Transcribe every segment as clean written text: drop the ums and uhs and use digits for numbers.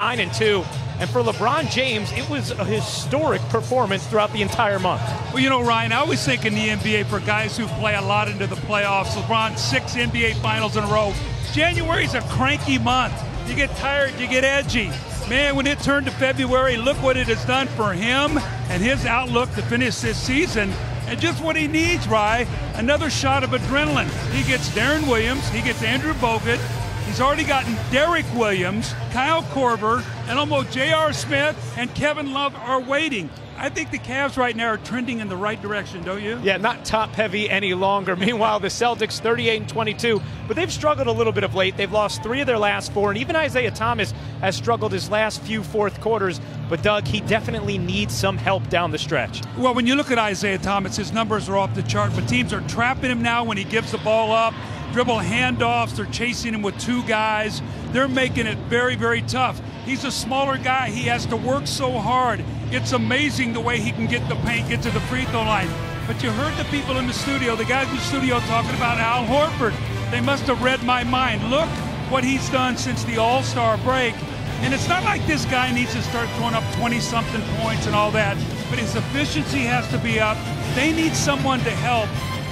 9-2, and for LeBron James, it was a historic performance throughout the entire month. Well, you know, Ryan, I always think in the NBA for guys who play a lot into the playoffs, LeBron 6 NBA finals in a row. January's a cranky month. You get tired, you get edgy. Man, when it turned to February, look what it has done for him and his outlook to finish this season. And just what he needs, Ryan, another shot of adrenaline. He gets Darren Williams, he gets Andrew Bogut. He's already gotten Derek Williams, Kyle Korver, and almost J.R. Smith and Kevin Love are waiting. I think the Cavs right now are trending in the right direction, don't you? Yeah, not top-heavy any longer. Meanwhile, the Celtics 38-22, but they've struggled a little bit of late. They've lost 3 of their last 4, and even Isaiah Thomas has struggled his last few fourth quarters. But, Doug, he definitely needs some help down the stretch. Well, when you look at Isaiah Thomas, his numbers are off the chart, but teams are trapping him now when he gives the ball up. Dribble handoffs, they're chasing him with 2 guys. They're making it very, very tough. He's a smaller guy. He has to work so hard. It's amazing the way he can get the paint, get to the free throw line. But you heard the people in the studio, the guys in the studio talking about Al Horford. They must have read my mind. Look what he's done since the All-Star break. And it's not like this guy needs to start throwing up 20-something points and all that, but his efficiency has to be up. They need someone to help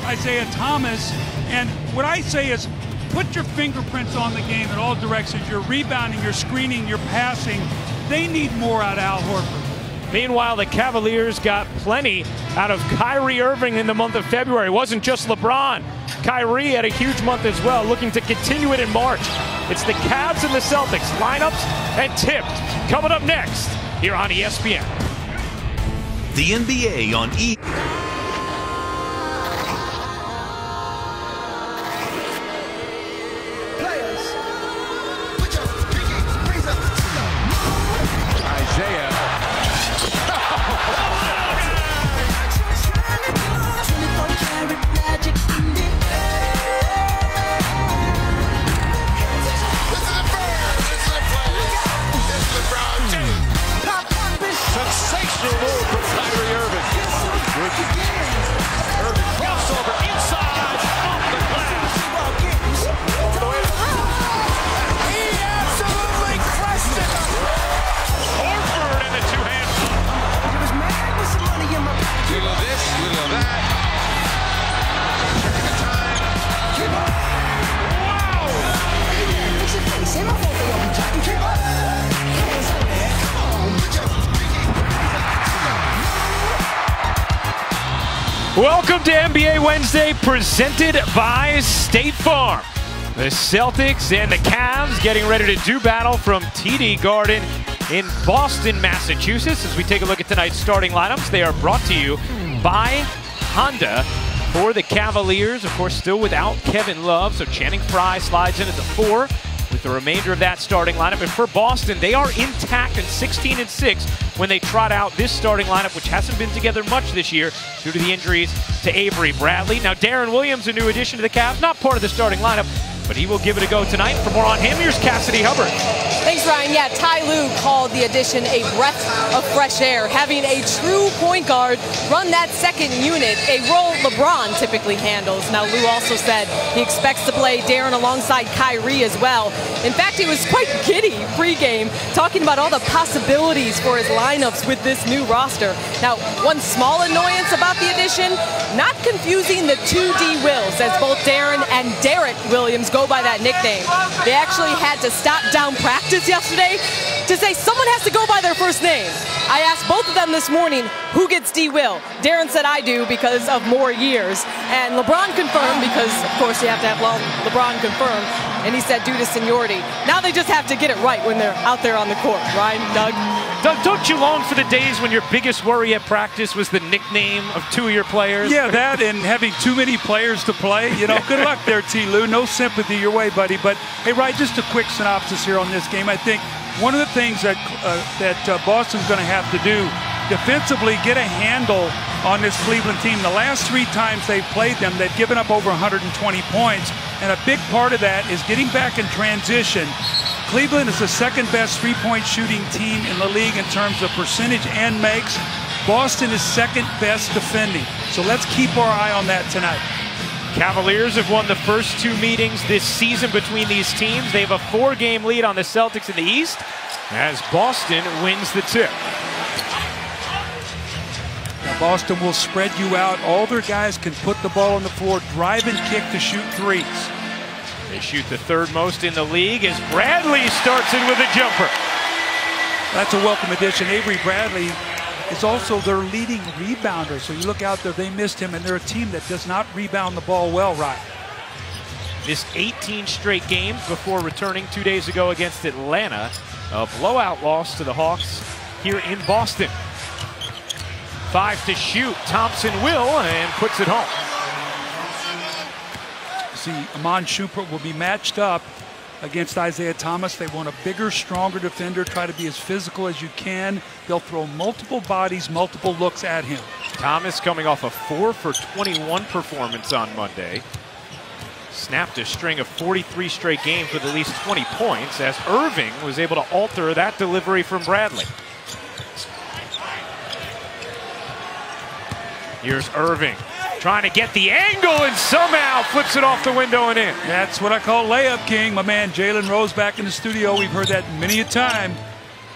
Isaiah Thomas. And what I say is put your fingerprints on the game in all directions. You're rebounding, you're screening, you're passing. They need more out of Al Horford. Meanwhile, the Cavaliers got plenty out of Kyrie Irving in the month of February. It wasn't just LeBron. Kyrie had a huge month as well, looking to continue it in March. It's the Cavs and the Celtics, lineups and tipped. Coming up next here on ESPN. The NBA on Welcome to NBA Wednesday, presented by State Farm. The Celtics and the Cavs getting ready to do battle from TD Garden in Boston, Massachusetts. As we take a look at tonight's starting lineups, they are brought to you by Honda. For the Cavaliers, of course, still without Kevin Love, so Channing Frye slides in at the 4 with the remainder of that starting lineup. And for Boston, they are intact and 16-6 when they trot out this starting lineup, which hasn't been together much this year due to the injuries to Avery Bradley. Now, Darren Williams, a new addition to the Cavs, not part of the starting lineup, but he will give it a go tonight. For more on him, here's Cassidy Hubbard. Thanks, Ryan. Yeah, Ty Lue called the addition a breath of fresh air, having a true point guard run that second unit, a role LeBron typically handles. Now, Lue also said he expects to play Darren alongside Kyrie as well. In fact, he was quite giddy pregame, talking about all the possibilities for his lineups with this new roster. Now, one small annoyance about the addition, not confusing the 2D Wills, as both Darren and Derek Williams go by that nickname. They actually had to stop down practice yesterday to say someone has to go by their first name. I asked both of them this morning, who gets D. Will? Darren said I do because of more years. And LeBron confirmed because, of course, you have to have LeBron confirmed. And he said due to seniority. Now they just have to get it right when they're out there on the court. Ryan, Doug? Doug, don't you long for the days when your biggest worry at practice was the nickname of 2 of your players? Yeah, that and having too many players to play. You know, good luck there, T. Lue. No sympathy your way, buddy. But, hey, Ryan, just a quick synopsis here on this game. I think one of the things that Boston's going to have to do defensively, get a handle on this Cleveland team. The last 3 times they've played them, they've given up over 120 points. And a big part of that is getting back in transition. Cleveland is the second best three-point shooting team in the league in terms of percentage and makes. Boston is second best defending. So let's keep our eye on that tonight. Cavaliers have won the first 2 meetings this season between these teams. They have a 4-game lead on the Celtics in the East. as Boston wins the tip. Now Boston will spread you out. All their guys can put the ball on the floor, drive and kick to shoot threes. They shoot the third most in the league as Bradley starts it with a jumper. That's a welcome addition. Avery Bradley is also their leading rebounder. So you look out there, they missed him, and they're a team that does not rebound the ball well, right? Missed 18 straight games before returning 2 days ago against Atlanta. A blowout loss to the Hawks here in Boston. 5 to shoot. Thompson will and puts it home. See, Amon Shumpert will be matched up against Isaiah Thomas. They want a bigger, stronger defender. Try to be as physical as you can. They'll throw multiple bodies, multiple looks at him. Thomas coming off a 4 for 21 performance on Monday. Snapped a string of 43 straight games with at least 20 points as Irving was able to alter that delivery from Bradley. Here's Irving trying to get the angle and somehow flips it off the window and in. That's what I call layup king. My man Jalen Rose back in the studio. We've heard that many a time.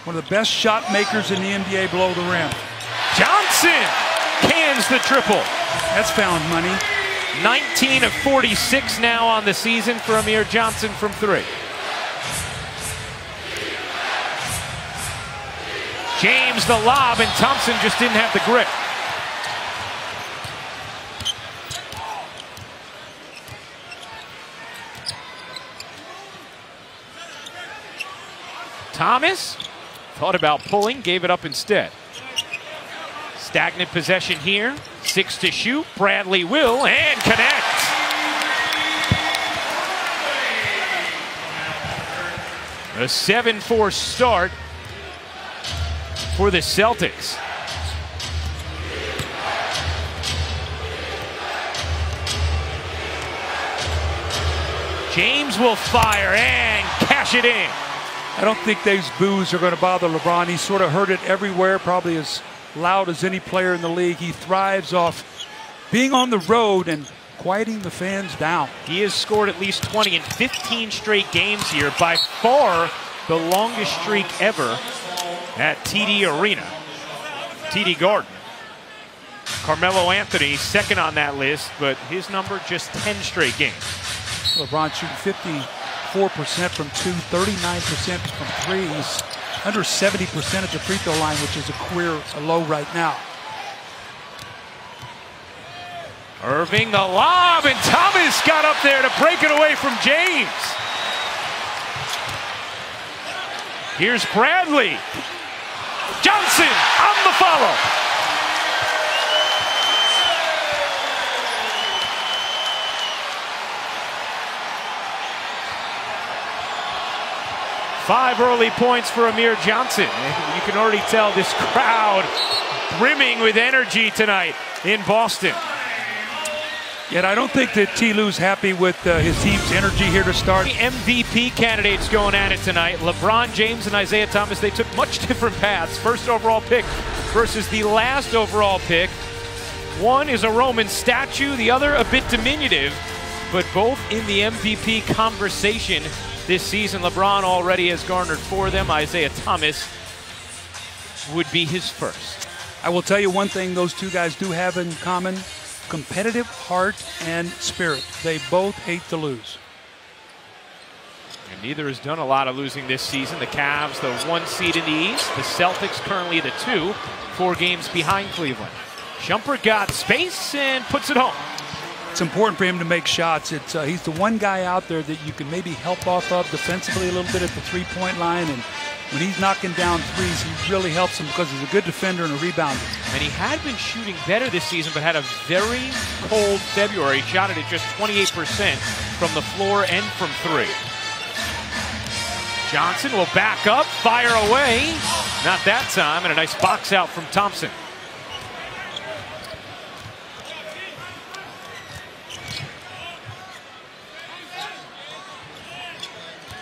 One of the best shot makers in the NBA below the rim. Johnson cans the triple. That's found money. 19 of 46 now on the season for Amir Johnson from 3. James the lob, and Thompson just didn't have the grip. Thomas thought about pulling, gave it up instead. Stagnant possession here. 6 to shoot. Bradley will and connect. A 7-4 start for the Celtics. James will fire and cash it in. I don't think those boos are going to bother LeBron. He sort of heard it everywhere, probably as loud as any player in the league. He thrives off being on the road and quieting the fans down. He has scored at least 20 in 15 straight games here, by far the longest streak ever at TD Arena, TD Garden. Carmelo Anthony second on that list, but his number just 10 straight games. LeBron shooting 54% from 2, 39% from 3. He's under 70% at the free throw line, which is a career low right now. Irving the lob, and Thomas got up there to break it away from James. Here's Bradley. Johnson on the follow. Five early points for Amir Johnson. You can already tell this crowd brimming with energy tonight in Boston. Yet I don't think that T. Lue's happy with his team's energy here to start. The MVP candidates going at it tonight. LeBron James and Isaiah Thomas, they took much different paths. First overall pick versus the last overall pick. One is a Roman statue, the other a bit diminutive, but both in the MVP conversation this season. LeBron already has garnered 4 of them. Isaiah Thomas would be his first. I will tell you one thing those two guys do have in common: competitive heart and spirit. They both hate to lose. And neither has done a lot of losing this season. The Cavs, the 1 seed in the East. The Celtics currently the 2, 4 games behind Cleveland. Shumpert got space and puts it home. It's important for him to make shots. He's the one guy out there that you can maybe help off of defensively a little bit at the three-point line. And when he's knocking down threes, he really helps him because he's a good defender and a rebounder. And he had been shooting better this season, but had a very cold February. He shot it at just 28% from the floor and from 3. Johnson will back up, fire away. Not that time, and a nice box out from Thompson.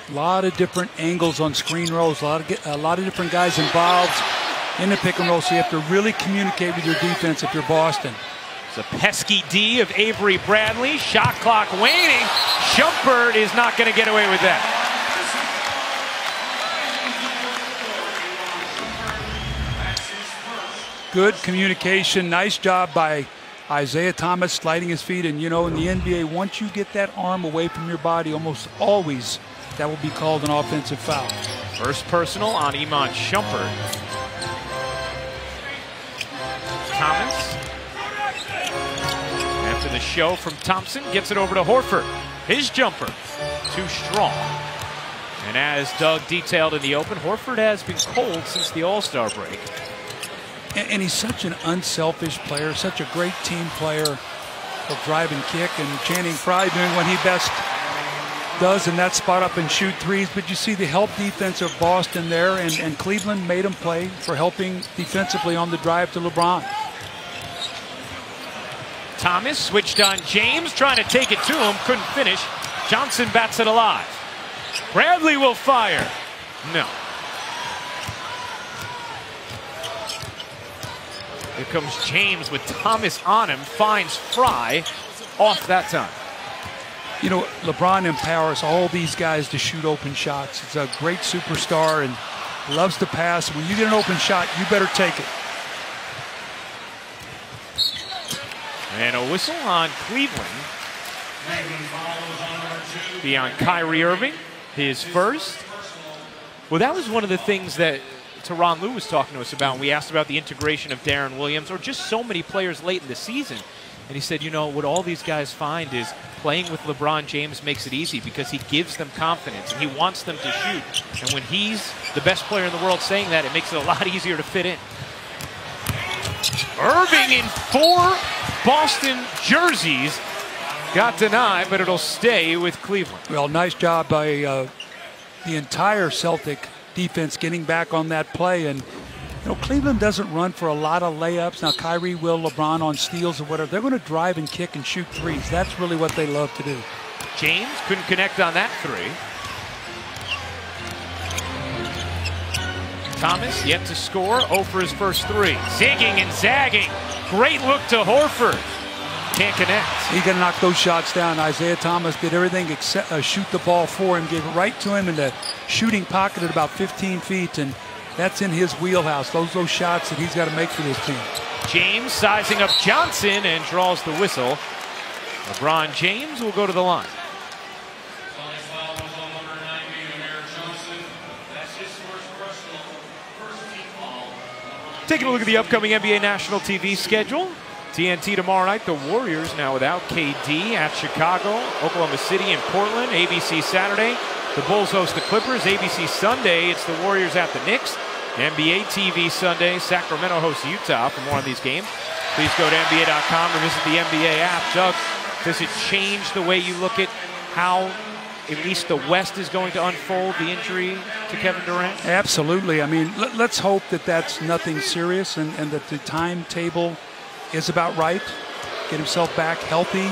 A lot of different angles on screen rolls, a lot of different guys involved in the pick and roll, so you have to really communicate with your defense if you're Boston. It's a pesky D of Avery Bradley. Shot clock waning. Shumpert is not going to get away with that. Good communication. Nice job by Isaiah Thomas sliding his feet. And, you know, in the NBA, once you get that arm away from your body, almost always that will be called an offensive foul. First personal on Iman Shumpert. Thomas, after the show from Thompson, gets it over to Horford. His jumper, too strong. And as Doug detailed in the open, Horford has been cold since the All-Star break. And he's such an unselfish player, such a great team player. He'll drive and kick, and Channing Frye doing what he best does in that spot up and shoot threes. But you see the help defense of Boston there, and Cleveland made him play for helping defensively on the drive to LeBron. Thomas switched on James, trying to take it to him, couldn't finish. Johnson bats it alive. Bradley will fire. No. Here comes James with Thomas on him, finds Frye, off that time. You know, LeBron empowers all these guys to shoot open shots. He's a great superstar and loves to pass. When you get an open shot, you better take it. And a whistle on Cleveland. Be on Kyrie Irving, his first. Well, that was one of the things that Tyronn Lue was talking to us about. We asked about the integration of Darren Williams, or just so many players late in the season. And he said, you know, what all these guys find is playing with LeBron James makes it easy because he gives them confidence and he wants them to shoot. And when he's the best player in the world saying that, it makes it a lot easier to fit in. Irving in 4 Boston jerseys. Got denied, but it'll stay with Cleveland. Well, nice job by the entire Celtic defense getting back on that play. And, you know, Cleveland doesn't run for a lot of layups. Now, Kyrie will, LeBron on steals or whatever. They're going to drive and kick and shoot threes. That's really what they love to do. James couldn't connect on that 3. Thomas yet to score, 0 for his first 3. Zigging and zagging. Great look to Horford. Can't connect. He got to knock those shots down. Isaiah Thomas did everything except shoot the ball for him, gave it right to him in the shooting pocket at about 15 feet, and that's in his wheelhouse. Those shots that he's got to make for this team. James sizing up Johnson and draws the whistle. LeBron James will go to the line. Taking a look at the upcoming NBA national TV schedule. TNT tomorrow night, the Warriors now without KD at Chicago, Oklahoma City and Portland. ABC Saturday, the Bulls host the Clippers. ABC Sunday, it's the Warriors at the Knicks. NBA TV Sunday, Sacramento hosts Utah. For more on these games, please go to NBA.com or visit the NBA app. Doug, does it change the way you look at how at least the West is going to unfold, the injury to Kevin Durant? Absolutely. I mean, let's hope that that's nothing serious and that the timetable is about right. Get himself back healthy.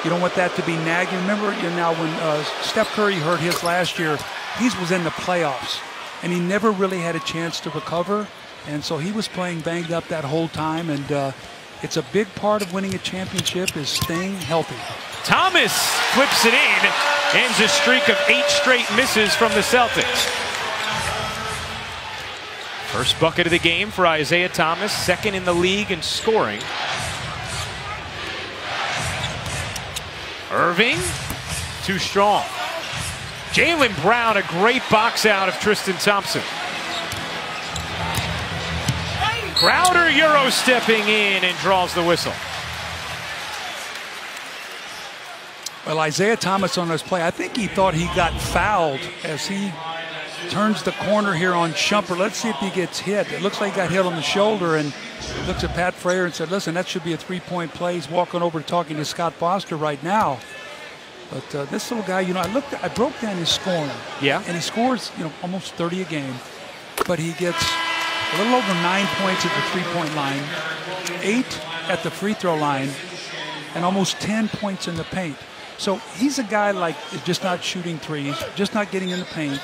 You don't want that to be nagging. Remember, now when Steph Curry hurt his last year, he was in the playoffs, and he never really had a chance to recover. And so he was playing banged up that whole time. And it's a big part of winning a championship is staying healthy. Thomas flips it in, ends a streak of 8 straight misses from the Celtics. First bucket of the game for Isaiah Thomas, second in the league in scoring. Irving, too strong. Jaylen Brown, a great box out of Tristan Thompson. Crowder Euro stepping in and draws the whistle. Well, Isaiah Thomas on this play, I think he thought he got fouled as he turns the corner here on Shumpert. Let's see if he gets hit. It looks like he got hit on the shoulder, and looks at Pat Frayer and said, listen, that should be a 3-point play. He's walking over talking to Scott Foster right now. But this little guy, you know, I broke down his scoring. Yeah. And he scores, you know, almost 30 a game. But he gets a little over 9 points at the 3-point line, 8 at the free throw line, and almost 10 points in the paint. So he's a guy like just not shooting threes, just not getting in the paint.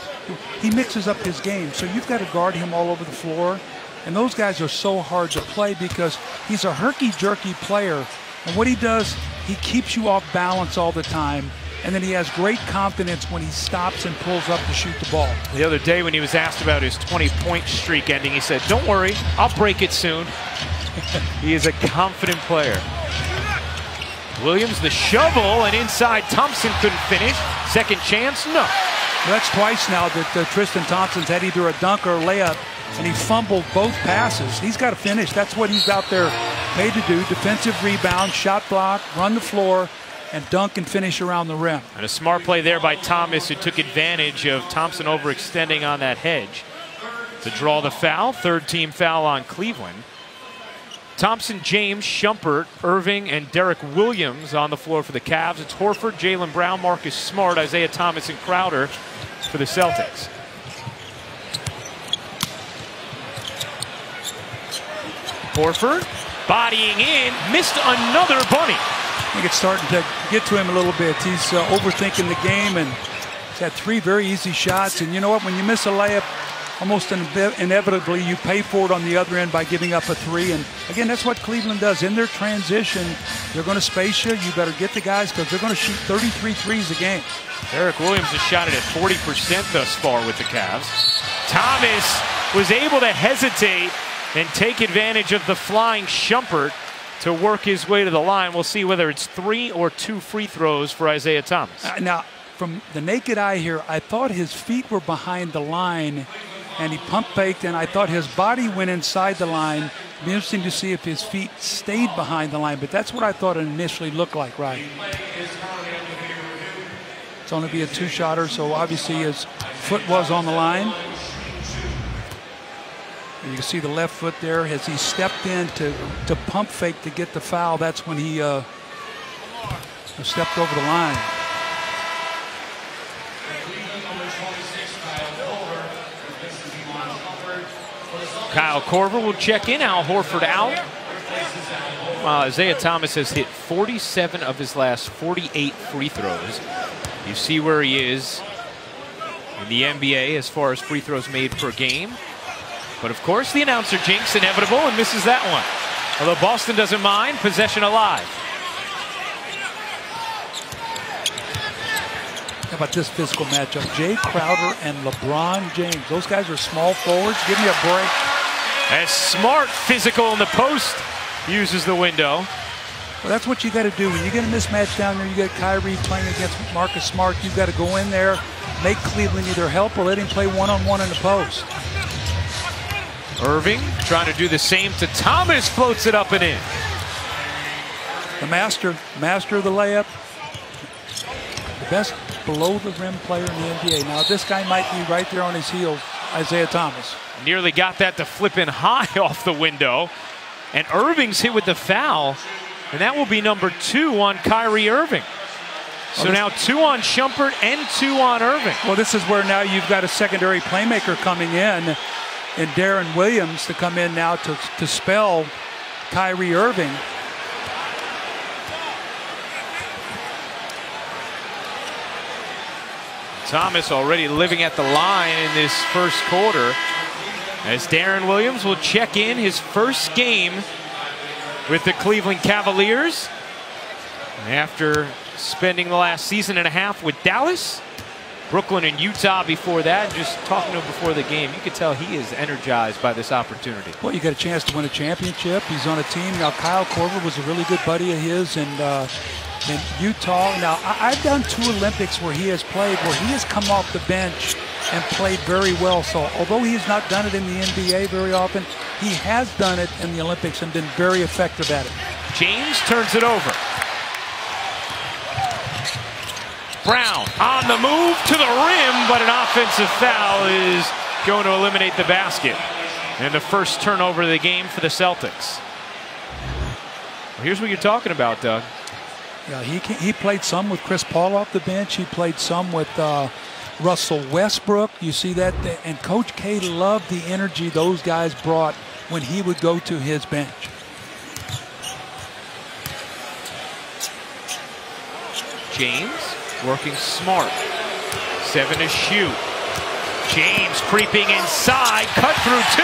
He mixes up his game. So you've got to guard him all over the floor. And those guys are so hard to play because he's a herky-jerky player. And what he does, he keeps you off balance all the time. And then he has great confidence when he stops and pulls up to shoot the ball. The other day when he was asked about his 20-point streak ending, he said, don't worry, I'll break it soon. He is a confident player. Williams the shovel, and inside Thompson couldn't finish. Second chance, no. That's twice now that Tristan Thompson's had either a dunk or a layup, and he fumbled both passes. He's got to finish. That's what he's out there paid to do. Defensive rebound, shot block, run the floor, and dunk and finish around the rim. And a smart play there by Thomas, who took advantage of Thompson overextending on that hedge to draw the foul. Third team foul on Cleveland. Thompson, James, Shumpert, Irving, and Derek Williams on the floor for the Cavs. It's Horford, Jaylen Brown, Marcus Smart, Isaiah Thomas, and Crowder for the Celtics. Horford bodying in, missed another bunny. I think it's starting to get to him a little bit. He's overthinking the game, and he's had 3 very easy shots. And you know what? When you miss a layup, almost inevitably you pay for it on the other end by giving up a 3. And again, that's what Cleveland does. In their transition, they're going to space you. You better get the guys because they're going to shoot 33 threes a game. Derek Williams has shot it at 40% thus far with the Cavs. Thomas was able to hesitate and take advantage of the flying Shumpert to work his way to the line. We'll see whether it's 3 or 2 free throws for Isaiah Thomas. Now, from the naked eye here, I thought his feet were behind the line, and he pump faked, and I thought his body went inside the line. It'd be interesting to see if his feet stayed behind the line, but that's what I thought it initially looked like, right? It's only be a 2-shotter, so obviously his foot was on the line. You can see the left foot there as he stepped in to pump fake to get the foul. That's when he stepped over the line. Kyle Korver will check in. Al Horford out. Isaiah Thomas has hit 47 of his last 48 free throws. You see where he is in the NBA as far as free throws made per game. But of course, the announcer jinx inevitable and misses that one. Although Boston doesn't mind, possession alive. How about this physical matchup? Jay Crowder and LeBron James. Those guys are small forwards. Give me a break. As Smart, physical in the post, uses the window. Well, that's what you got to do. When you get a mismatch down there, you got Kyrie playing against Marcus Smart. You've got to go in there, make Cleveland either help or let him play one-on-one in the post. Irving trying to do the same to Thomas, floats it up and in. The master of the layup. The best below the rim player in the NBA. Now this guy might be right there on his heels, Isaiah Thomas. Nearly got that to flip in high off the window. And Irving's hit with the foul. And that will be number 2 on Kyrie Irving. So now 2 on Shumpert and 2 on Irving. Well, this is where now you've got a secondary playmaker coming in. And Darren Williams to come in now to spell Kyrie Irving. Thomas already living at the line in this first quarter, as Darren Williams will check in his first game with the Cleveland Cavaliers after spending the last season and a half with Dallas, Brooklyn, and Utah before that. Just talking to him before the game, you could tell he is energized by this opportunity. Well, you got a chance to win a championship. He's on a team. Now, Kyle Korver was a really good buddy of his, and in Utah. Now, I've done 2 Olympics where he has played, where he has come off the bench and played very well. So, although he's not done it in the NBA very often, he has done it in the Olympics and been very effective at it. James turns it over. Brown on the move to the rim, but an offensive foul is going to eliminate the basket. And the first turnover of the game for the Celtics. Well, here's what you're talking about, Doug. Yeah, he played some with Chris Paul off the bench. He played some with Russell Westbrook. You see that? And Coach K loved the energy those guys brought when he would go to his bench. James working Smart. 7 to shoot. James creeping inside, cut through 2.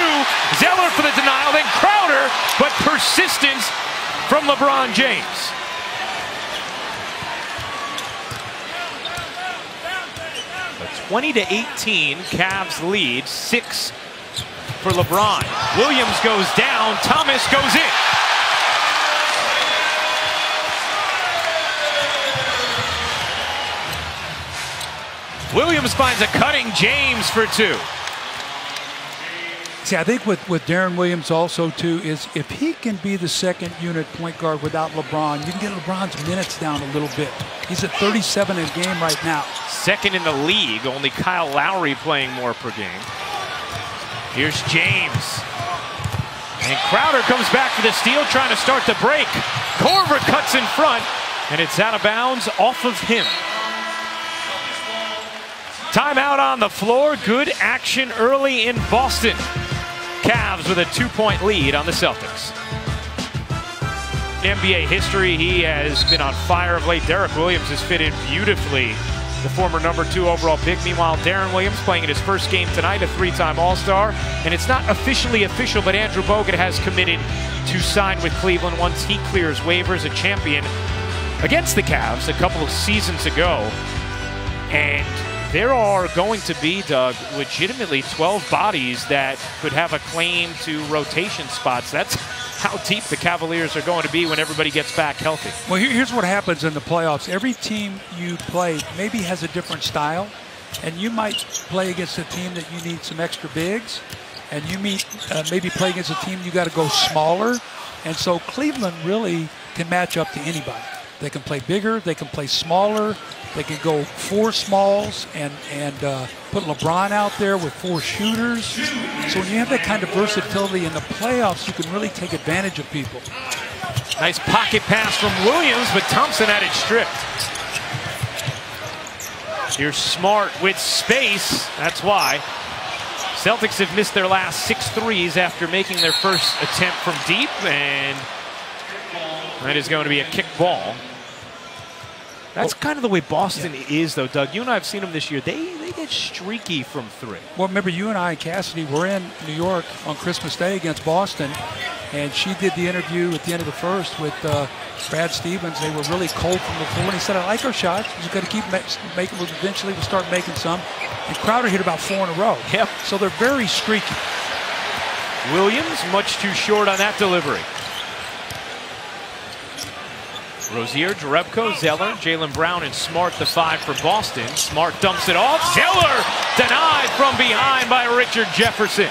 Zeller for the denial, then Crowder, but persistence from LeBron James. A 20-18 Cavs lead. 6 for LeBron. Williams goes down. Thomas goes in. Williams finds a cutting James for 2. See, I think with Darren Williams also, too, is if he can be the second unit point guard without LeBron, you can get LeBron's minutes down a little bit. He's at 37 a game right now. Second in the league, only Kyle Lowry playing more per game. Here's James. And Crowder comes back for the steal, trying to start the break. Korver cuts in front, and it's out of bounds off of him. Timeout on the floor. Good action early in Boston. Cavs with a 2-point lead on the Celtics. NBA history, he has been on fire of late. Derek Williams has fit in beautifully. The former #2 overall pick. Meanwhile, Darren Williams playing in his first game tonight, a 3-time All-Star. And it's not officially official, but Andrew Bogut has committed to sign with Cleveland once he clears waivers. A champion against the Cavs a couple of seasons ago. And there are going to be, Doug, legitimately 12 bodies that could have a claim to rotation spots. That's how deep the Cavaliers are going to be when everybody gets back healthy. Well, here's what happens in the playoffs. Every team you play maybe has a different style, and you might play against a team that you need some extra bigs, and you maybe play against a team you got to go smaller. And so Cleveland really can match up to anybody. They can play bigger, they can play smaller, they can go 4 smalls and put LeBron out there with 4 shooters. So when you have that kind of versatility in the playoffs, you can really take advantage of people. Nice pocket pass from Williams, but Thompson had it stripped. Here's Smart with space. That's why. Celtics have missed their last 6 threes after making their first attempt from deep, and that is going to be a kick ball. That's kind of the way Boston is, though, Doug. You and I have seen them this year. They get streaky from 3. Well, remember, you and I and Cassidy were in New York on Christmas Day against Boston, and she did the interview at the end of the first with Brad Stevens. They were really cold from the floor, and he said, I like our shots. We're just going to keep making them. Eventually, we'll start making some. And Crowder hit about 4 in a row. Yep. So they're very streaky. Williams, much too short on that delivery. Rozier, Jerebko, Zeller, Jaylen Brown, and Smart, the 5 for Boston. Smart dumps it off. Zeller denied from behind by Richard Jefferson.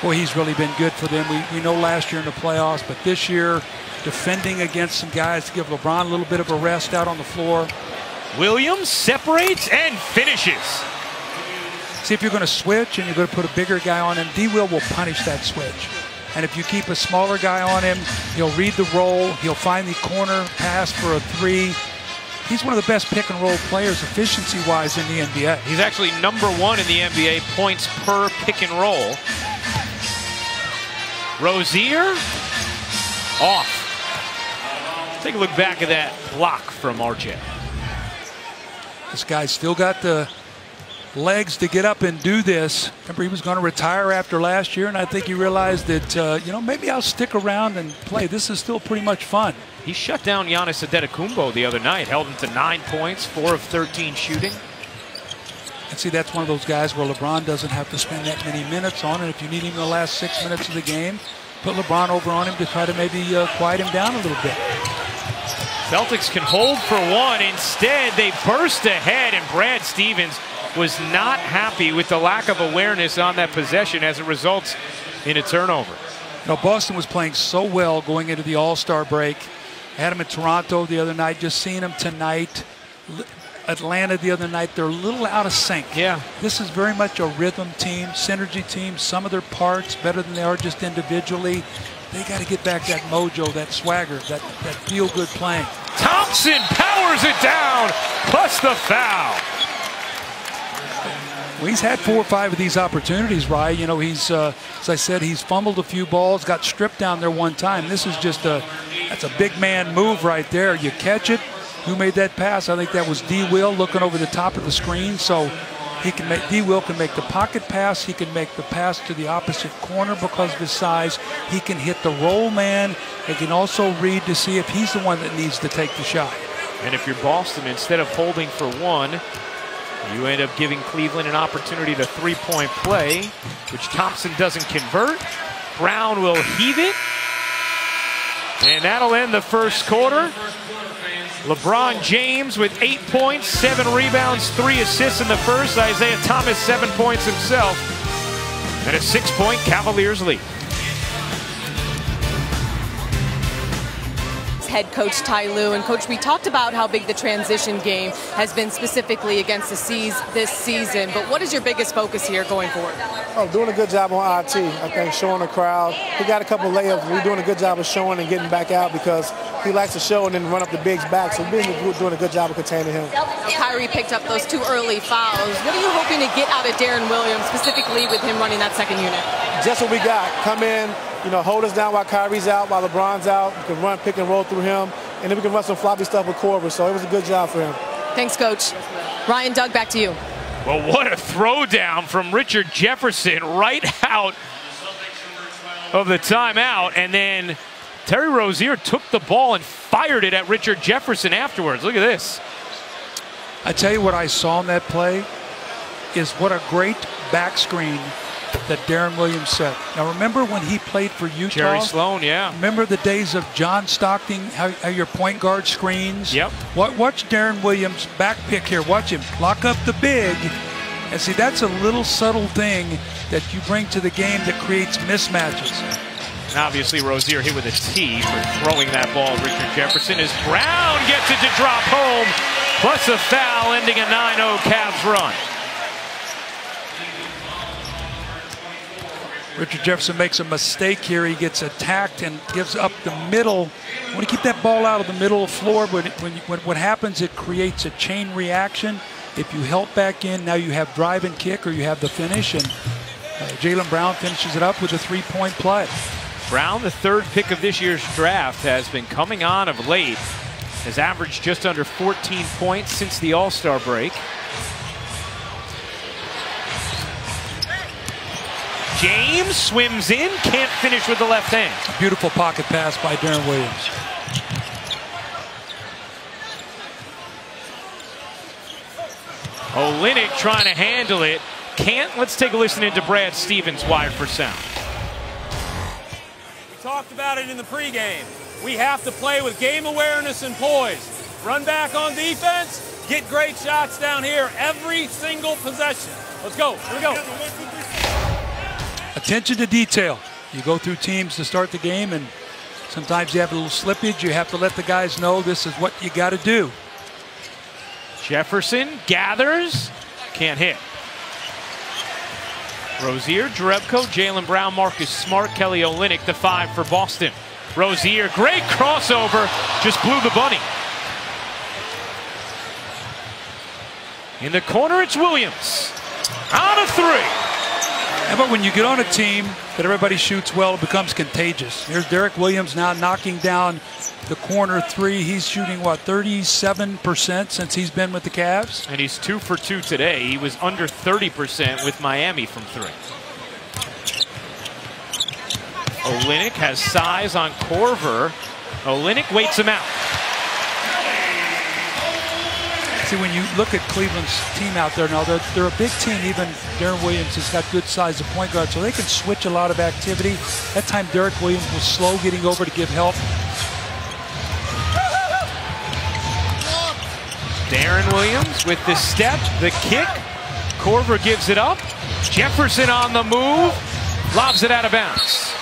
Boy, he's really been good for them. We know last year in the playoffs, but this year defending against some guys to give LeBron a little bit of a rest out on the floor. Williams separates and finishes. See, if you're going to switch and you're going to put a bigger guy on him, D-Will will punish that switch. And if you keep a smaller guy on him, he'll read the roll. He'll find the corner pass for a 3. He's one of the best pick-and-roll players efficiency-wise in the NBA. He's actually #1 in the NBA points per pick-and-roll. Rozier, off. Take a look back at that block from RJ. This guy's still got the legs to get up and do this. Remember, he was going to retire after last year, and I think he realized that, you know, maybe I'll stick around and play. This is still pretty much fun. He shut down Giannis Antetokounmpo the other night, held him to 9 points, 4 of 13 shooting. And see, that's one of those guys where LeBron doesn't have to spend that many minutes on it. If you need him in the last 6 minutes of the game, put LeBron over on him to try to maybe quiet him down a little bit. Celtics can hold for 1. Instead, they burst ahead, and Brad Stevens was not happy with the lack of awareness on that possession as it results in a turnover. You know, Boston was playing so well going into the All-Star break. Had him in Toronto the other night, just seeing him tonight. Atlanta the other night, they're a little out of sync. Yeah. This is very much a rhythm team, synergy team, some of their parts better than they are just individually. They got to get back that mojo, that swagger, that feel-good playing. Thompson powers it down, plus the foul. Well, he's had 4 or 5 of these opportunities, Rye. You know, he's, as I said, he's fumbled a few balls, got stripped down there one time. This is just that's a big man move right there. You catch it. Who made that pass? I think that was D-Will looking over the top of the screen. So he can make, D-Will can make the pocket pass. He can make the pass to the opposite corner because of his size. He can hit the roll man. He can also read to see if he's the one that needs to take the shot. And if you're Boston, instead of holding for 1, You end up giving Cleveland an opportunity to three-point play, which Thompson doesn't convert. Brown will heave it. And that'll end the first quarter. LeBron James with 8 points, 7 rebounds, 3 assists in the first. Isaiah Thomas 7 points himself. And a 6-point Cavaliers lead. Head coach Ty Lue. And coach, we talked about how big the transition game has been specifically against the C's this season, but what is your biggest focus here going forward? Oh, doing a good job on IT. I think showing the crowd. He got a couple layups. We're doing a good job of showing and getting back out because he likes to show and then run up the bigs back. So we're doing a good job of containing him. Kyrie picked up those 2 early fouls. What are you hoping to get out of Darren Williams, specifically with him running that second unit? Just what we got. Come in, hold us down while Kyrie's out, while LeBron's out. We can run, pick and roll through him, and then we can run some floppy stuff with Korver. So it was a good job for him. Thanks, Coach. Ryan, Doug, back to you. Well, what a throwdown from Richard Jefferson right out of the timeout. And then Terry Rozier took the ball and fired it at Richard Jefferson afterwards. Look at this. I tell you what I saw in that play is what a great back screen that Darren Williams set. Now remember when he played for Utah? Jerry Sloan, yeah. Remember the days of John Stockton, how your point guard screens? Yep. Watch Darren Williams back pick here. Watch him lock up the big. And see, that's a little subtle thing that you bring to the game that creates mismatches. And obviously Rozier hit with a tee for throwing that ball at Richard Jefferson as Brown gets it to drop home, plus a foul, ending a 9-0 Cavs run. Richard Jefferson makes a mistake here. He gets attacked and gives up the middle. You want to keep that ball out of the middle of the floor, but what happens, it creates a chain reaction. If you help back in, now you have drive and kick, or you have the finish, and Jaylen Brown finishes it up with a 3-point play. Brown, the 3rd pick of this year's draft, has been coming on of late. Has averaged just under 14 points since the All-Star break. James swims in, can't finish with the left hand. Beautiful pocket pass by Darren Williams. Olynyk trying to handle it. Can't. Let's take a listen into Brad Stevens' Wired for Sound. We talked about it in the pregame. We have to play with game awareness and poise. Run back on defense, get great shots down here every single possession. Let's go. Here we go. Attention to detail. You go through teams to start the game, and sometimes you have a little slippage. You have to let the guys know this is what you got to do. Jefferson gathers, can't hit. Rozier, Jerebko, Jaylen Brown, Marcus Smart, Kelly Olynyk, the 5 for Boston. Rozier, great crossover, just blew the bunny. In the corner, it's Williams. On a 3. How about when you get on a team that everybody shoots well, it becomes contagious. Here's Derek Williams now knocking down the corner 3. He's shooting, what, 37% since he's been with the Cavs? And he's 2 for 2 today. He was under 30% with Miami from 3. Olynyk has size on Korver. Olynyk waits him out. See, when you look at Cleveland's team out there now, they're a big team. Even Darren Williams has got good size at point guard, so they can switch a lot of activity. That time, Derek Williams was slow getting over to give help. Darren Williams with the step, the kick. Korver gives it up. Jefferson on the move, lobs it out of bounds.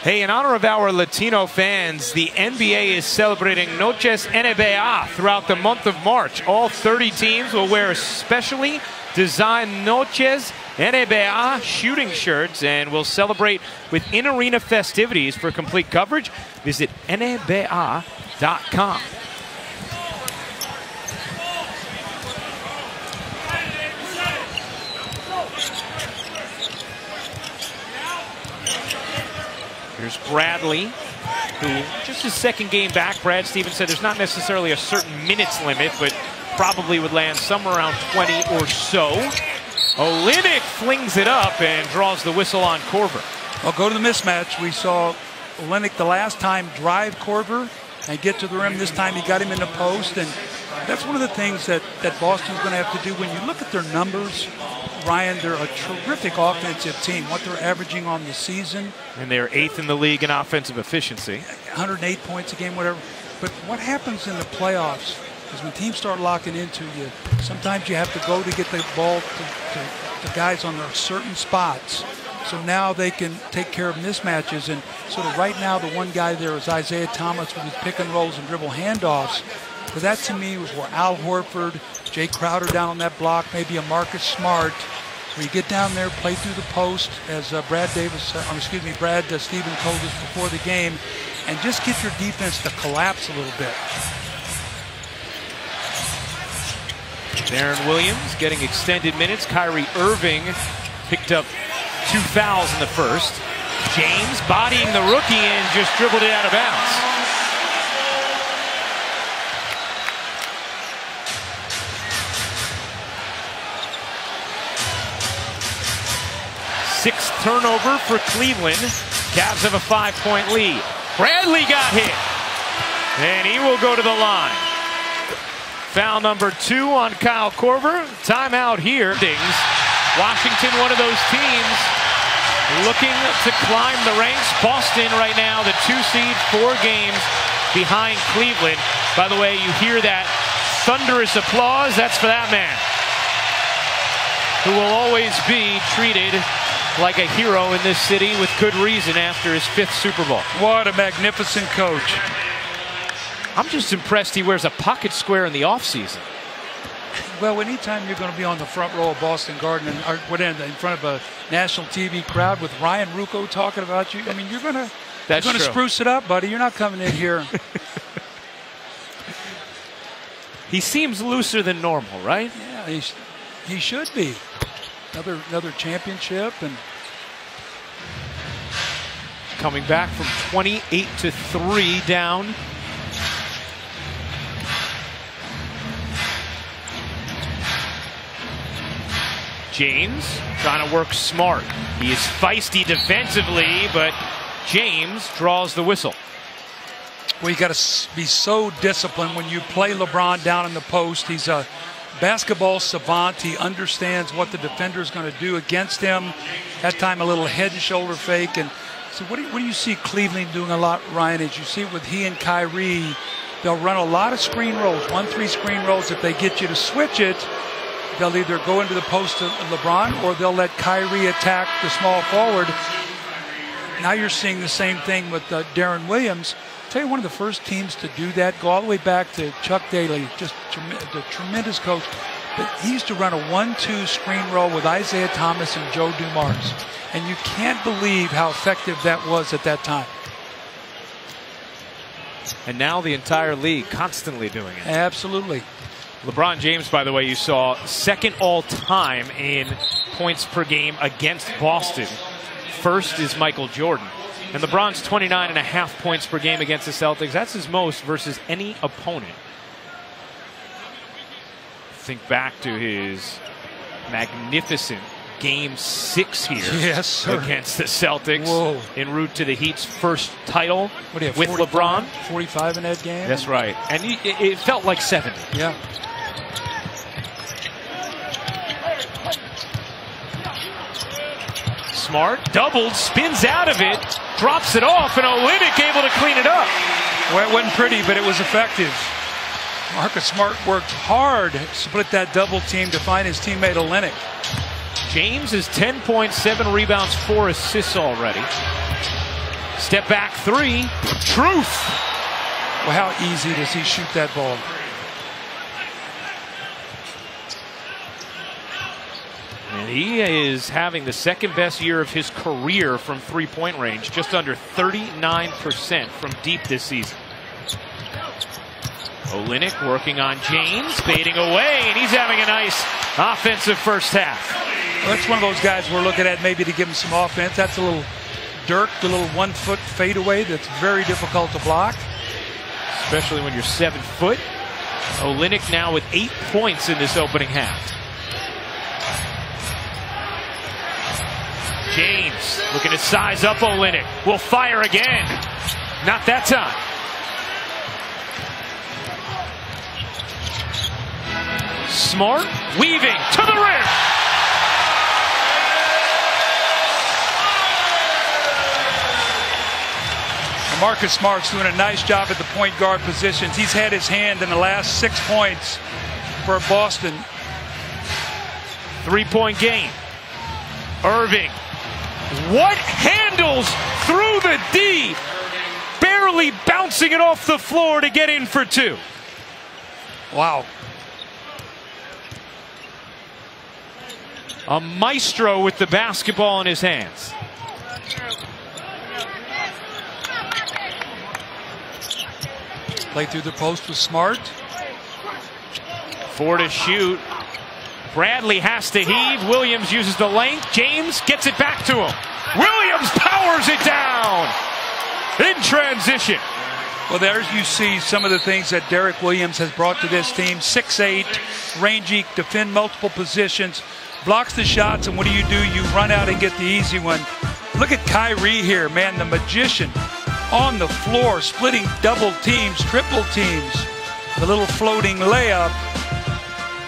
Hey, in honor of our Latino fans, the NBA is celebrating Noches NBA throughout the month of March. All 30 teams will wear specially designed Noches NBA shooting shirts and will celebrate with in-arena festivities. For complete coverage, visit NBA.com. Here's Bradley, who just his 2nd game back. Brad Stevens said there's not necessarily a certain minutes limit, but probably would land somewhere around 20 or so. Olynyk flings it up and draws the whistle on Korver. Well, go to the mismatch. We saw Olynyk the last time drive Korver, and get to the rim. This time he got him in the post, and that's one of the things that Boston's going to have to do. When you look at their numbers, Ryan, they're a terrific offensive team. What they're averaging on the season. And they're 8th in the league in offensive efficiency. 108 points a game, whatever. But what happens in the playoffs is when teams start locking into you, sometimes you have to go to get the ball to guys on their certain spots. So now they can take care of mismatches. And sort of right now, the one guy there is Isaiah Thomas with his pick and rolls and dribble handoffs. But that to me was where Al Horford, Jay Crowder down on that block, maybe a Marcus Smart, where you get down there, play through the post, as Brad Stevens told us before the game, and just get your defense to collapse a little bit. Darren Williams getting extended minutes. Kyrie Irving picked up 2 fouls in the first. James bodying the rookie and just dribbled it out of bounds. Sixth turnover for Cleveland. Cavs have a 5-point lead. Bradley got hit, and he will go to the line. Foul number 2 on Kyle Korver. Timeout here. Washington, one of those teams looking to climb the ranks. Boston right now, the 2 seed, 4 games behind Cleveland. By the way, you hear that thunderous applause. That's for that man, who will always be treated like a hero in this city with good reason after his 5th Super Bowl. What a magnificent coach. I'm just impressed he wears a pocket square in the offseason. Well, anytime you're going to be on the front row of Boston Garden and in front of a national TV crowd with Ryan Ruocco talking about you, I mean, you're going to spruce it up, buddy. You're not coming in here. He seems looser than normal, right? Yeah, he should be. Another championship, and coming back from 28-3 down. James trying to work smart. He is feisty defensively, but James draws the whistle. Well, you got to be so disciplined when you play LeBron down in the post. He's a basketball savant. He understands what the defender is going to do against him. That time a little head and shoulder fake. And so what do you see Cleveland doing a lot, Ryan? As you see with he and Kyrie, they'll run a lot of screen rolls, 1-3 screen rolls. If they get you to switch it, they'll either go into the post of LeBron or they'll let Kyrie attack the small forward. Now you're seeing the same thing with Darren Williams. I'll tell you, one of the first teams to do that, go all the way back to Chuck Daly, just the tremendous coach. But he used to run a 1-2 screen roll with Isaiah Thomas and Joe Dumars. And you can't believe how effective that was at that time. And now the entire league constantly doing it. Absolutely. LeBron James, by the way, you saw second all-time in points per game against Boston. First is Michael Jordan. And LeBron's 29.5 points per game against the Celtics. That's his most versus any opponent. Think back to his magnificent Game 6 here, yes, sir, against the Celtics. Whoa. En route to the Heat's first title what do you have, with 45, LeBron. 45 in that game? That's right. And it felt like 70. Yeah. Smart, doubled, spins out of it, drops it off, and Olynyk able to clean it up. Well, it wasn't pretty, but it was effective. Marcus Smart worked hard to split that double team to find his teammate Olynyk. James is 10 points, 7 rebounds, 4 assists already. Step back 3, truth. Well, how easy does he shoot that ball? And he is having the second best year of his career from three-point range, just under 39% from deep this season. Olynyk working on James, fading away, and he's having a nice offensive first half. Well, that's one of those guys we're looking at maybe to give him some offense. That's a little Dirk, the little 1-foot fadeaway that's very difficult to block. Especially when you're 7 foot. Olynyk now with 8 points in this opening half. James looking to size up Olynyk. Will fire again. Not that time. Smart, weaving to the rim. Marcus Smart's doing a nice job at the point guard positions. He's had his hand in the last 6 points for Boston. 3-point game. Irving. What handles through the D? Barely bouncing it off the floor to get in for 2. Wow. A maestro with the basketball in his hands. Play through the post with Smart. 4 to shoot. Bradley has to heave. Williams uses the length. James gets it back to him. Williams powers it down in transition. Well, there you see some of the things that Derek Williams has brought to this team. 6'8", rangy, defend multiple positions, blocks the shots, and what do? You run out and get the easy one. Look at Kyrie here, man, the magician. On the floor, splitting double teams, triple teams. The little floating layup.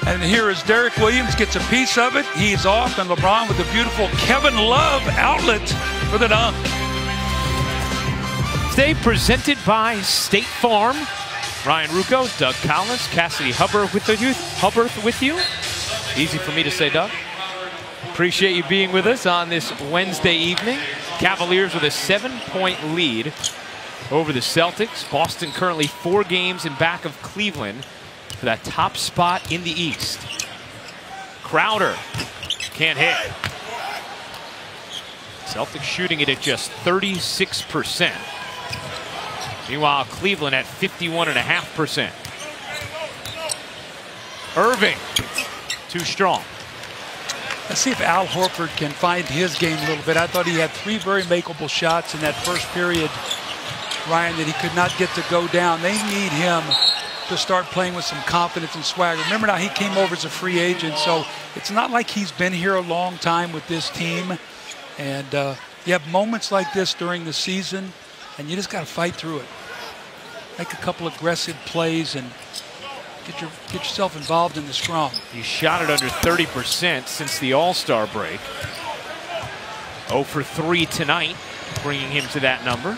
And here is Derek Williams, gets a piece of it. He's off, and LeBron with a beautiful Kevin Love outlet for the dunk. Today presented by State Farm. Ryan Rucco, Doug Collins, Cassidy Hubbard with you. Easy for me to say, Doug. Appreciate you being with us on this Wednesday evening. Cavaliers with a 7-point lead over the Celtics. Boston currently 4 games in back of Cleveland for that top spot in the East. Crowder can't hit. Celtics shooting it at just 36%. Meanwhile, Cleveland at 51.5%. Irving, too strong. Let's see if Al Horford can find his game a little bit. I thought he had 3 very makeable shots in that first period, Ryan, that he could not get to go down. They need him to start playing with some confidence and swagger. Remember now, he came over as a free agent, so it's not like he's been here a long time with this team. And you have moments like this during the season, and you just got to fight through it. Make a couple aggressive plays and get yourself involved in the scrum. He shot it under 30% since the All-Star break. 0 for 3 tonight, bringing him to that number.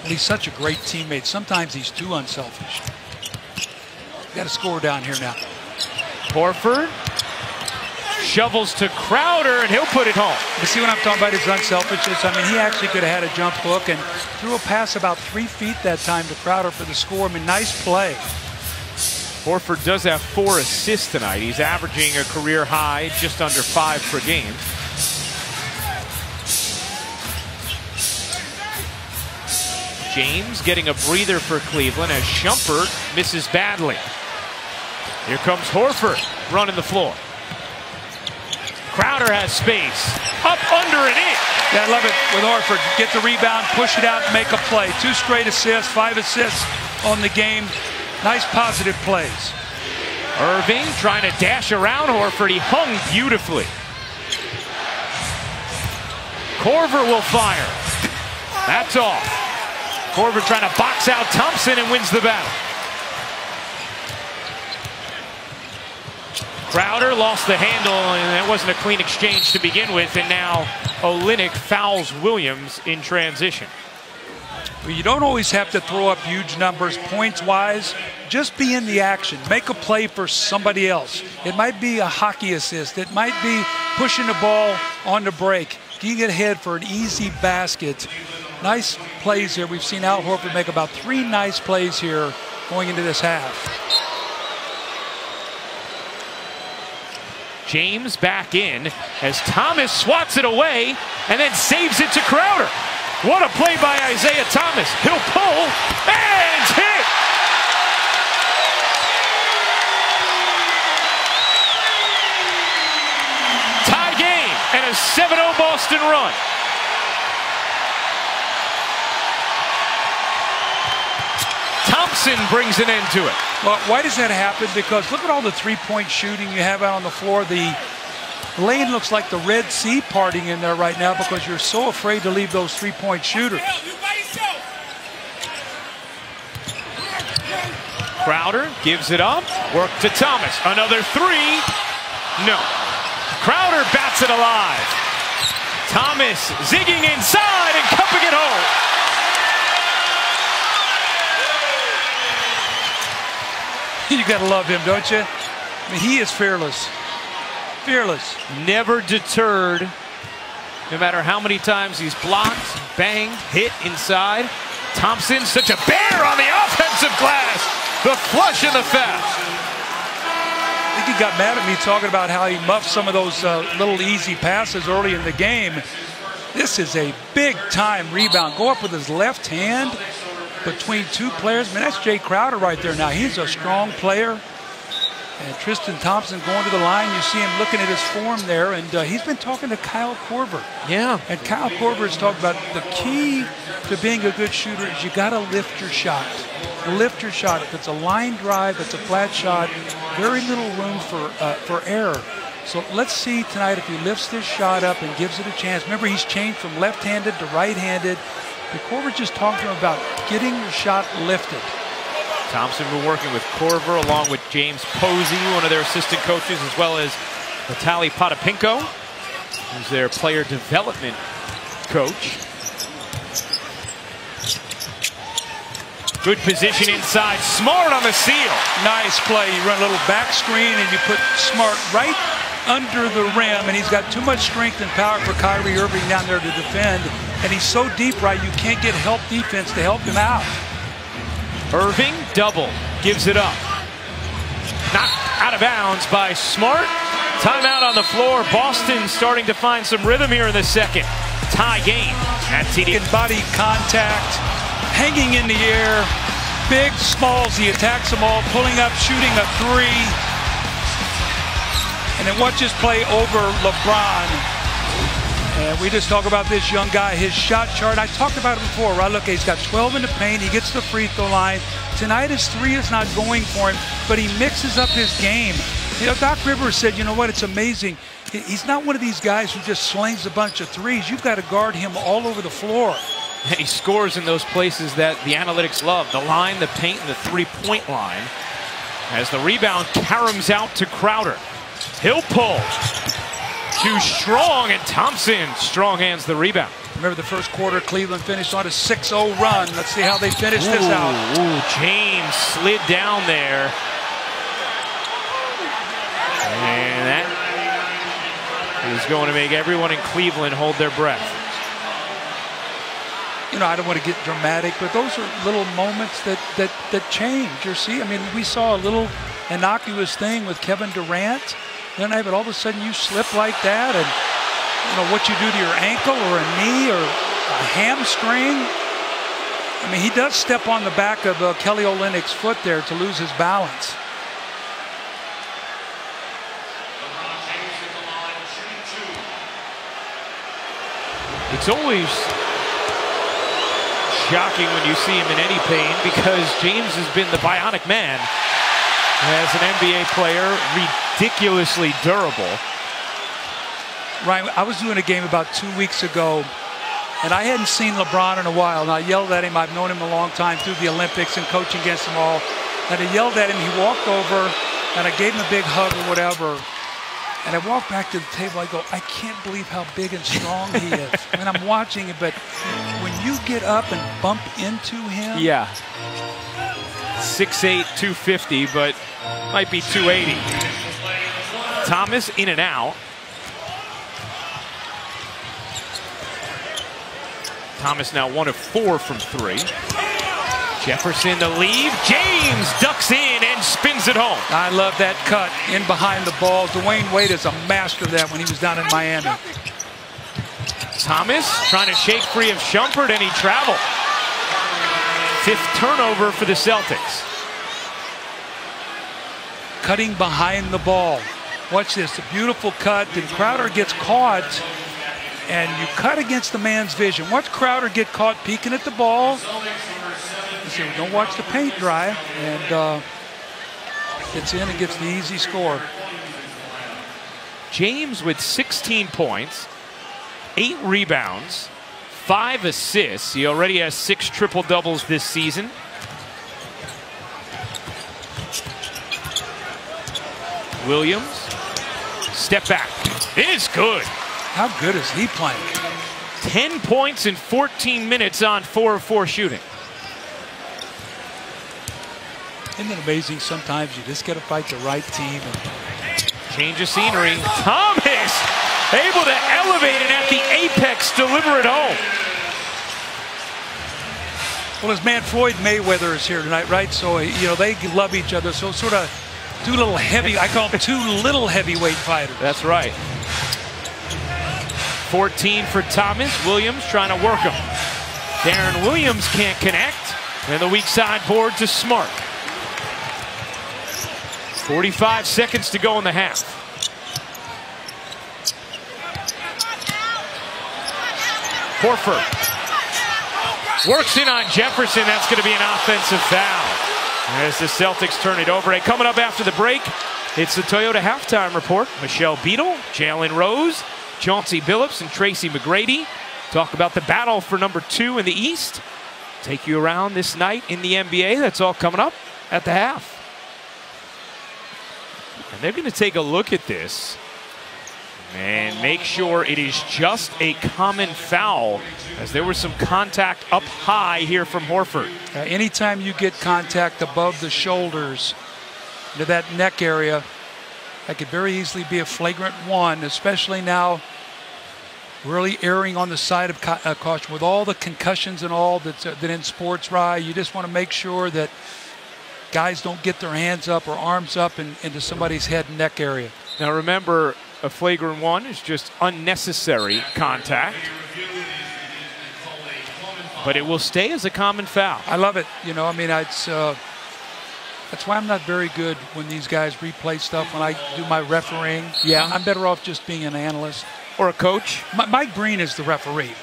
And he's such a great teammate. Sometimes he's too unselfish. Got to score down here now. Horford shovels to Crowder, and he'll put it home. You see what I'm talking about, his unselfishness? I mean, he actually could have had a jump hook and threw a pass about 3 feet that time to Crowder for the score. I mean, nice play. Horford does have 4 assists tonight. He's averaging a career high just under 5 per game. James getting a breather for Cleveland as Shumpert misses badly. Here comes Horford running the floor. Crowder has space. Up, under, and in. Yeah, I love it with Horford. Get the rebound, push it out, and make a play. 2 straight assists, 5 assists on the game. Nice positive plays. Irving trying to dash around Horford. He hung beautifully. Korver will fire. That's off. Korver trying to box out Thompson and wins the battle. Crowder lost the handle, and that wasn't a clean exchange to begin with, and now Olynyk fouls Williams in transition. Well, you don't always have to throw up huge numbers points-wise. Just be in the action. Make a play for somebody else. It might be a hockey assist. It might be pushing the ball on the break. You get ahead for an easy basket. Nice plays here. We've seen Al Horford make about 3 nice plays here going into this half. James back in as Thomas swats it away and then saves it to Crowder. What a play by Isaiah Thomas. He'll pull and hit. Tie game and a 7-0 Boston run. Thompson brings an end to it. Well, why does that happen? Because look at all the 3-point shooting you have out on the floor. The lane looks like the Red Sea parting in there right now because you're so afraid to leave those 3-point shooters. Crowder gives it up. Work to Thomas. Another three. No. Crowder bats it alive. Thomas zigging inside and cupping it home. You gotta love him, don't you? I mean, he is fearless. Fearless. Never deterred. No matter how many times he's blocked, banged, hit inside. Thompson, such a bear on the offensive glass. The flush and the foul. I think he got mad at me talking about how he muffed some of those little easy passes early in the game. This is a big-time rebound. Go up with his left hand between two players. I mean, that's Jay Crowder right there now. He's a strong player. And Tristan Thompson going to the line. You see him looking at his form there. And he's been talking to Kyle Korver. Yeah. And Kyle Korver has talked about the key to being a good shooter is you got to lift your shot. Lift your shot. If it's a line drive, it's a flat shot, very little room for error. So let's see tonight if he lifts this shot up and gives it a chance. Remember, he's changed from left-handed to right-handed. And Korver just talked to him about getting your shot lifted. Thompson been working with Korver along with James Posey, one of their assistant coaches, as well as Vitaly Potapinko, who's their player development coach. Good position inside. Smart on the seal. Nice play. You run a little back screen and you put Smart right under the rim, and he's got too much strength and power for Kyrie Irving down there to defend. And he's so deep right, you can't get help defense to help him out. Irving, double, gives it up. Knocked out of bounds by Smart. Timeout on the floor. Boston starting to find some rhythm here in the second. Tie game at TD. Body contact, hanging in the air, big smalls. He attacks them all, pulling up, shooting a three. And then watch his play over LeBron. And we just talk about this young guy, his shot chart. I talked about it before, right? Look, he's got 12 in the paint. He gets the free throw line. Tonight, his three is not going for him, but he mixes up his game. You know, Doc Rivers said, you know what, it's amazing. He's not one of these guys who just slings a bunch of threes. You've got to guard him all over the floor. And he scores in those places that the analytics love. The line, the paint, and the three-point line. As the rebound caroms out to Crowder. He'll pull. Too strong, and Thompson strong hands the rebound. Remember the first quarter, Cleveland finished on a 6-0 run. Let's see how they finish this out. Ooh, James slid down there. And that is going to make everyone in Cleveland hold their breath. You know, I don't want to get dramatic, but those are little moments that change. You see, I mean, we saw a little innocuous thing with Kevin Durant. Then all of a sudden you slip like that, and you know what you do to your ankle or a knee or a hamstring. I mean, he does step on the back of Kelly Olynyk's foot there to lose his balance. It's always shocking when you see him in any pain because James has been the bionic man as an NBA player, ridiculously durable. Ryan, I was doing a game about 2 weeks ago, and I hadn't seen LeBron in a while. And I yelled at him. I've known him a long time through the Olympics and coaching against them all. And I yelled at him. He walked over, and I gave him a big hug or whatever. And I walked back to the table. I go, I can't believe how big and strong he is. And I'm watching it, but when you get up and bump into him. Yeah. 6'8", 250, but might be 280. Thomas in and out. Thomas now 1 of 4 from 3. Jefferson to leave. James ducks in and spins it home. I love that cut in behind the ball. Dwayne Wade is a master of that when he was down in Miami. Thomas trying to shake free of Shumpert, and he traveled. 5th turnover for the Celtics. Cutting behind the ball. Watch this, a beautiful cut. Then Crowder gets caught, and you cut against the man's vision. Watch Crowder get caught peeking at the ball. You see, don't watch the paint dry, and gets in and gets the easy score. James with 16 points, 8 rebounds, 5 assists. He already has 6 triple-doubles this season. Williams, step back, is good. How good is he playing? 10 points in 14 minutes on 4 of 4 shooting. Isn't it amazing sometimes you just got to fight the right team? Change of scenery. Thomas able to elevate and at the apex deliver it home. Well, his man Floyd Mayweather is here tonight, right? So, you know, they love each other. So sort of two little heavy, I call them two little heavyweight fighters. That's right. 14 for Thomas. Williams trying to work him. Darren Williams can't connect. And the weak side board to Smart. 45 seconds to go in the half. Horford works in on Jefferson. That's going to be an offensive foul as the Celtics turn it over. And coming up after the break, it's the Toyota halftime report. Michelle Beadle, Jalen Rose, Chauncey Billups, and Tracy McGrady talk about the battle for number 2 in the East. Take you around this night in the NBA. That's all coming up at the half. And they're going to take a look at this and make sure it is just a common foul, as there was some contact up high here from Horford. Anytime you get contact above the shoulders into that neck area, that could very easily be a flagrant 1, especially now really erring on the side of caution with all the concussions and all that in sports, Rye. You just want to make sure that guys don't get their hands up or arms up into somebody's head and neck area. Now remember, a flagrant 1 is just unnecessary contact, but it will stay as a common foul. I love it. You know, I mean, it's that's why I'm not very good when these guys replay stuff when I do my refereeing. Yeah, I'm better off just being an analyst or a coach. Mike Breen is the referee.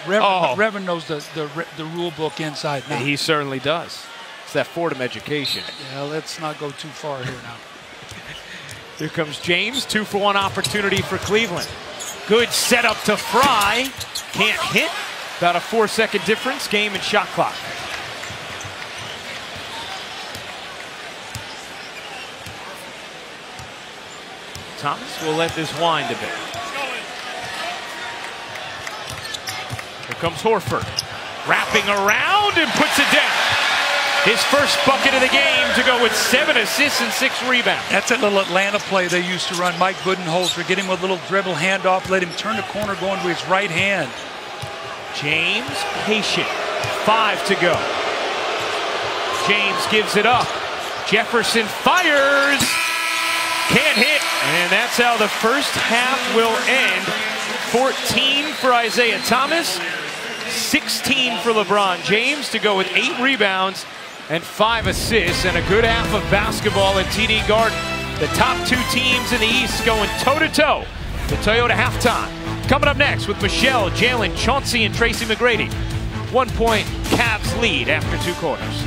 Reverend knows the rule book inside now. He certainly does. It's that Fordham education. Yeah, let's not go too far here now. Here comes James, 2-for-1 opportunity for Cleveland. Good setup to Fry. Can't hit. About a 4-second difference, game and shot clock. Thomas will let this wind a bit. Here comes Horford. Wrapping around and puts it down. His first bucket of the game to go with 7 assists and 6 rebounds. That's that little Atlanta play they used to run. Mike Budenholzer, get him a little dribble handoff, let him turn the corner going to his right hand. James patient. 5 to go. James gives it up. Jefferson fires. Can't hit. And that's how the first half will end. 14 for Isaiah Thomas. 16 for LeBron James to go with 8 rebounds and 5 assists, and a good half of basketball at TD Garden. The top 2 teams in the East going toe-to-toe. The Toyota halftime. Coming up next with Michelle, Jalen, Chauncey, and Tracy McGrady. 1-point Cavs lead after 2 quarters.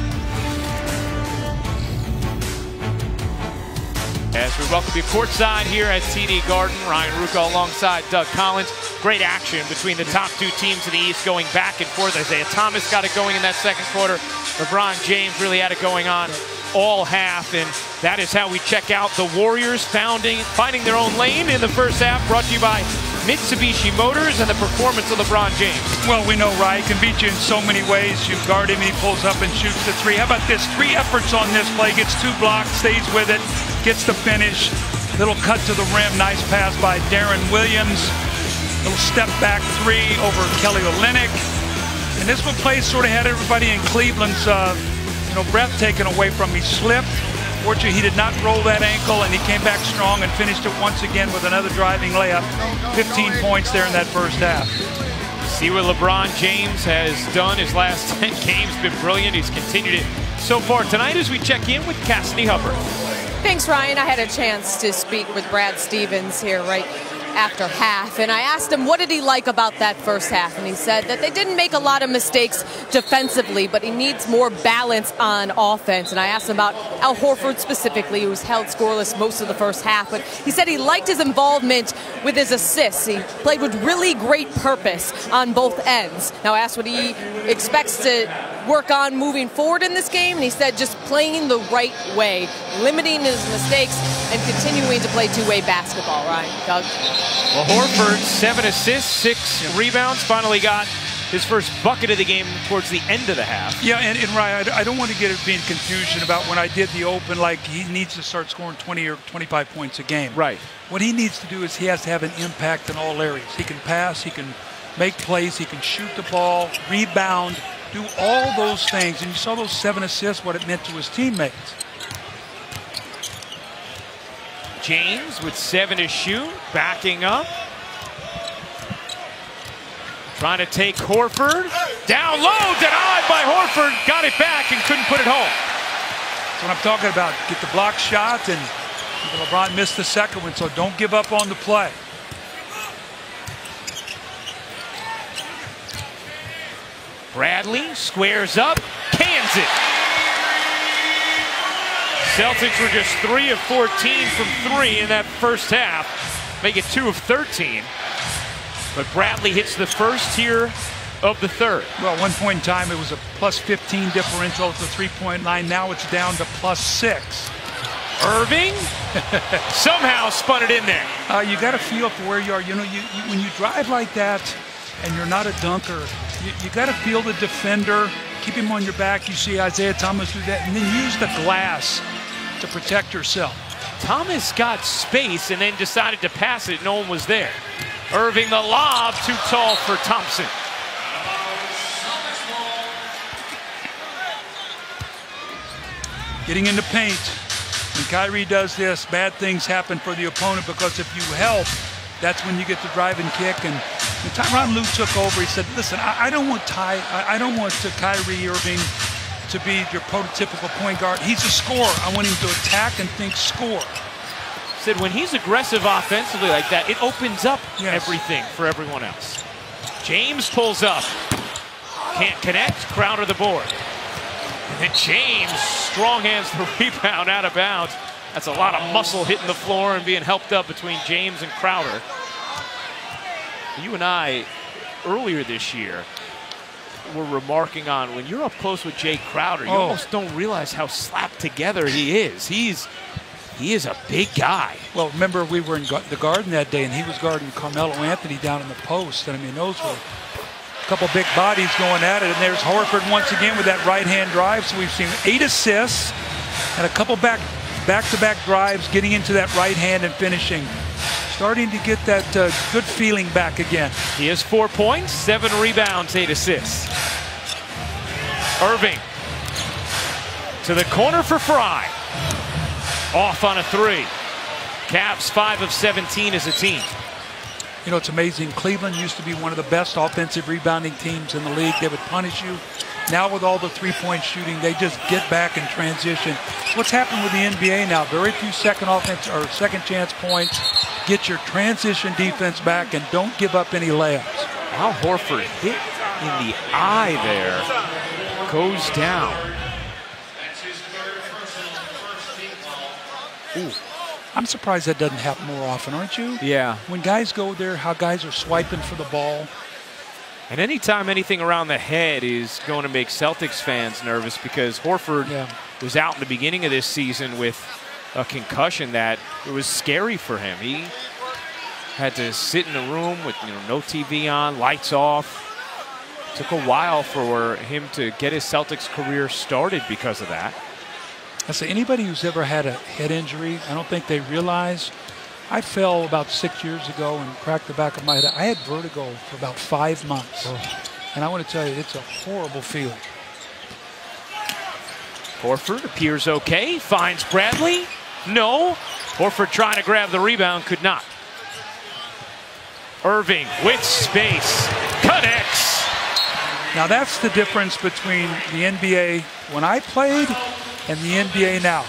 As we welcome you courtside here at TD Garden, Ryan Rucco alongside Doug Collins. Great action between the top 2 teams in the East going back and forth. Isaiah Thomas got it going in that second quarter. LeBron James really had it going on all half, and that is how we check out the Warriors finding their own lane in the first half. Brought to you by Mitsubishi Motors and the performance of LeBron James. Well, we know Ryan can beat you in so many ways. You guard him, he pulls up and shoots the 3. How about this? 3 efforts on this play, gets 2 blocks, stays with it, gets the finish. Little cut to the rim, nice pass by Darren Williams. Little step back 3 over Kelly Olynyk. And this one play sort of had everybody in Cleveland's breath taken away from him. He slipped. Fortunately, he did not roll that ankle, and he came back strong and finished it once again with another driving layup. 15 points there in that first half. See what LeBron James has done his last 10 games. Been brilliant. He's continued it so far tonight as we check in with Cassidy Hubbard. Thanks, Ryan. I had a chance to speak with Brad Stevens here right after half, and I asked him what did he like about that first half, and he said that they didn't make a lot of mistakes defensively, but he needs more balance on offense. And I asked him about Al Horford specifically, who was held scoreless most of the first half, but he said he liked his involvement with his assists. He played with really great purpose on both ends. Now I asked what he expects to work on moving forward in this game, and he said just playing the right way, limiting his mistakes, and continuing to play two-way basketball, right, Doug? Well, Horford, 7 assists, 6 rebounds, finally got his first bucket of the game towards the end of the half. Yeah, and Ryan, I don't want to get it being confusion about when I did the open, like he needs to start scoring 20 or 25 points a game. Right. What he needs to do is he has to have an impact in all areas. He can pass, he can make plays, he can shoot the ball, rebound, do all those things. And you saw those 7 assists, what it meant to his teammates. James with 7 to shoot, backing up. Trying to take Horford. Down low, denied by Horford. Got it back and couldn't put it home. That's what I'm talking about. Get the block shot, and LeBron missed the second one, so don't give up on the play. Bradley squares up, cans it. Celtics were just 3 of 14 from 3 in that first half. Make it 2 of 13. But Bradley hits the first here of the third. Well, at one point in time, it was a plus 15 differential at the three-point line. Now it's down to plus 6. Irving somehow spun it in there. You got to feel for where you are. You know, when you drive like that and you're not a dunker, you got to feel the defender, keep him on your back. You see Isaiah Thomas do that, and then use the glass to protect yourself. Thomas got space and then decided to pass it. No one was there. Irving, the lob, too tall for Thompson. Getting into paint. When Kyrie does this, bad things happen for the opponent, because if you help, that's when you get the drive and kick. And when Tyronn Lue took over, he said, listen, I don't want Kyrie Irving to be your prototypical point guard. He's a scorer. I want him to attack and think score. Said when he's aggressive offensively like that, it opens up everything for everyone else. James pulls up. Can't connect. Crowder the board. And then James, strong hands the rebound out of bounds. That's a lot of muscle hitting the floor and being helped up between James and Crowder. You and I, earlier this year, were remarking on when you're up close with Jay Crowder, you almost don't realize how slapped together he is. He is a big guy. Well, remember, we were in the Garden that day, and he was guarding Carmelo Anthony down in the post. And I mean, those were a couple big bodies going at it. And there's Horford once again with that right-hand drive. So we've seen 8 assists and a couple back-to-back drives, getting into that right hand and finishing. Starting to get that good feeling back again. He has 4 points, 7 rebounds, 8 assists. Irving to the corner for Fry. Off on a 3. Cavs 5 of 17 as a team. You know, it's amazing. Cleveland used to be one of the best offensive rebounding teams in the league. They would punish you. Now with all the three-point shooting, they just get back and transition. What's happened with the NBA now? Very few second chance points. Get your transition defense back and don't give up any layups. Al Horford hit in the eye there. Goes down. Ooh. I'm surprised that doesn't happen more often, aren't you? Yeah. When guys go there, how guys are swiping for the ball. And anytime anything around the head is going to make Celtics fans nervous, because Horford was out in the beginning of this season with a concussion that it was scary for him. He had to sit in a room with no TV on, lights off. Took a while for him to get his Celtics career started because of that. I say, anybody who's ever had a head injury, I don't think they realize. I fell about 6 years ago and cracked the back of my head. I had vertigo for about 5 months. And I want to tell you, it's a horrible feeling. Horford appears okay, finds Bradley. No. Horford trying to grab the rebound, could not. Irving with space, connects. Now that's the difference between the NBA when I played and the NBA now.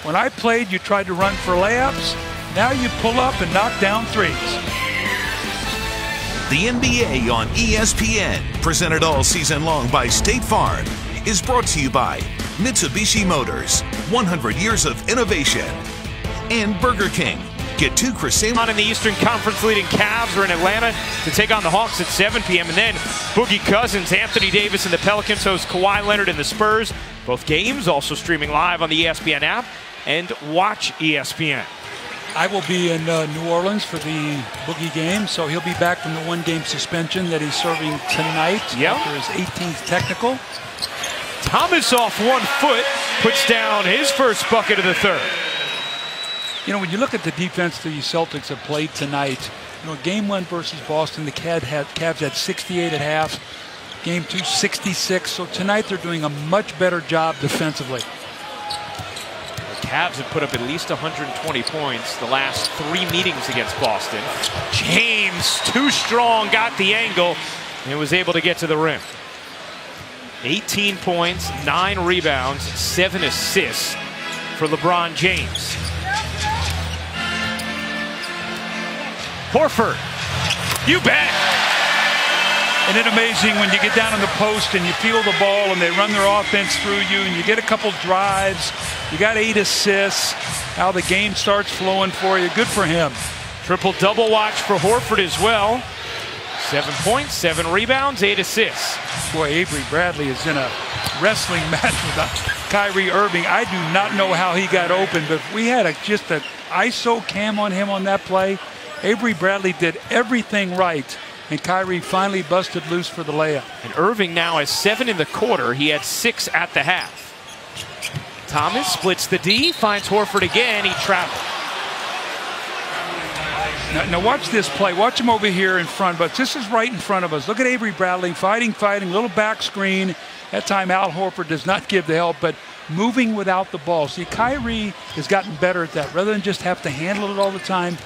When I played, you tried to run for layups. Now you pull up and knock down threes. The NBA on ESPN, presented all season long by State Farm, is brought to you by Mitsubishi Motors, 100 years of innovation, and Burger King. Get 2 croissants. On in the Eastern Conference, leading Cavs are in Atlanta to take on the Hawks at 7 p.m. And then Boogie Cousins, Anthony Davis, and the Pelicans host Kawhi Leonard and the Spurs. Both games also streaming live on the ESPN app and watch ESPN. I will be in New Orleans for the Boogie game, so he'll be back from the one-game suspension that he's serving tonight after his 18th technical. Thomas off 1 foot puts down his first bucket of the third. You know, when you look at the defense the Celtics have played tonight, you know, game 1 versus Boston, the Cavs had 68 at half. Game 2, 66. So tonight they're doing a much better job defensively. The Cavs have put up at least 120 points the last 3 meetings against Boston. James, too strong, got the angle, and was able to get to the rim. 18 points, 9 rebounds, 7 assists for LeBron James. Horford, you bet. Isn't it amazing when you get down in the post and you feel the ball and they run their offense through you and you get a couple drives, you got 8 assists, how the game starts flowing for you. Good for him. Triple-double watch for Horford as well. 7 points, 7 rebounds, 8 assists. Boy, Avery Bradley is in a wrestling match with Kyrie Irving. I do not know how he got open, but we had just an ISO cam on him on that play. Avery Bradley did everything right, and Kyrie finally busted loose for the layup. And Irving now has 7 in the quarter. He had 6 at the half. Thomas splits the D, finds Horford again. He traveled. Now watch this play. Watch him over here in front of us. This is right in front of us. Look at Avery Bradley fighting, little back screen. That time Al Horford does not give the help, but moving without the ball. See, Kyrie has gotten better at that. Rather than just have to handle it all the time,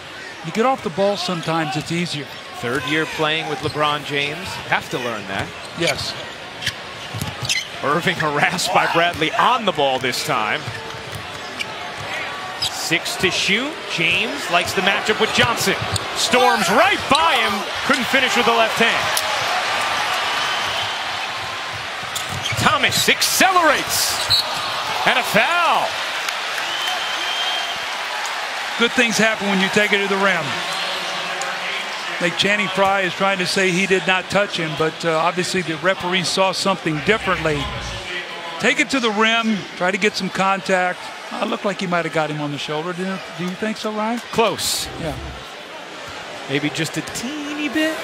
you get off the ball sometimes, it's easier. 3rd year playing with LeBron James. Have to learn that. Yes. Irving harassed by Bradley on the ball this time. 6 to shoot. James likes the matchup with Johnson. Storms right by him. Couldn't finish with the left hand. Thomas accelerates. And a foul. Good things happen when you take it to the rim. Like Channing Frye is trying to say he did not touch him, but obviously the referee saw something differently. Take it to the rim, try to get some contact. It looked like he might have got him on the shoulder. Do you think so, Ryan? Close. Yeah. Maybe just a teeny bit.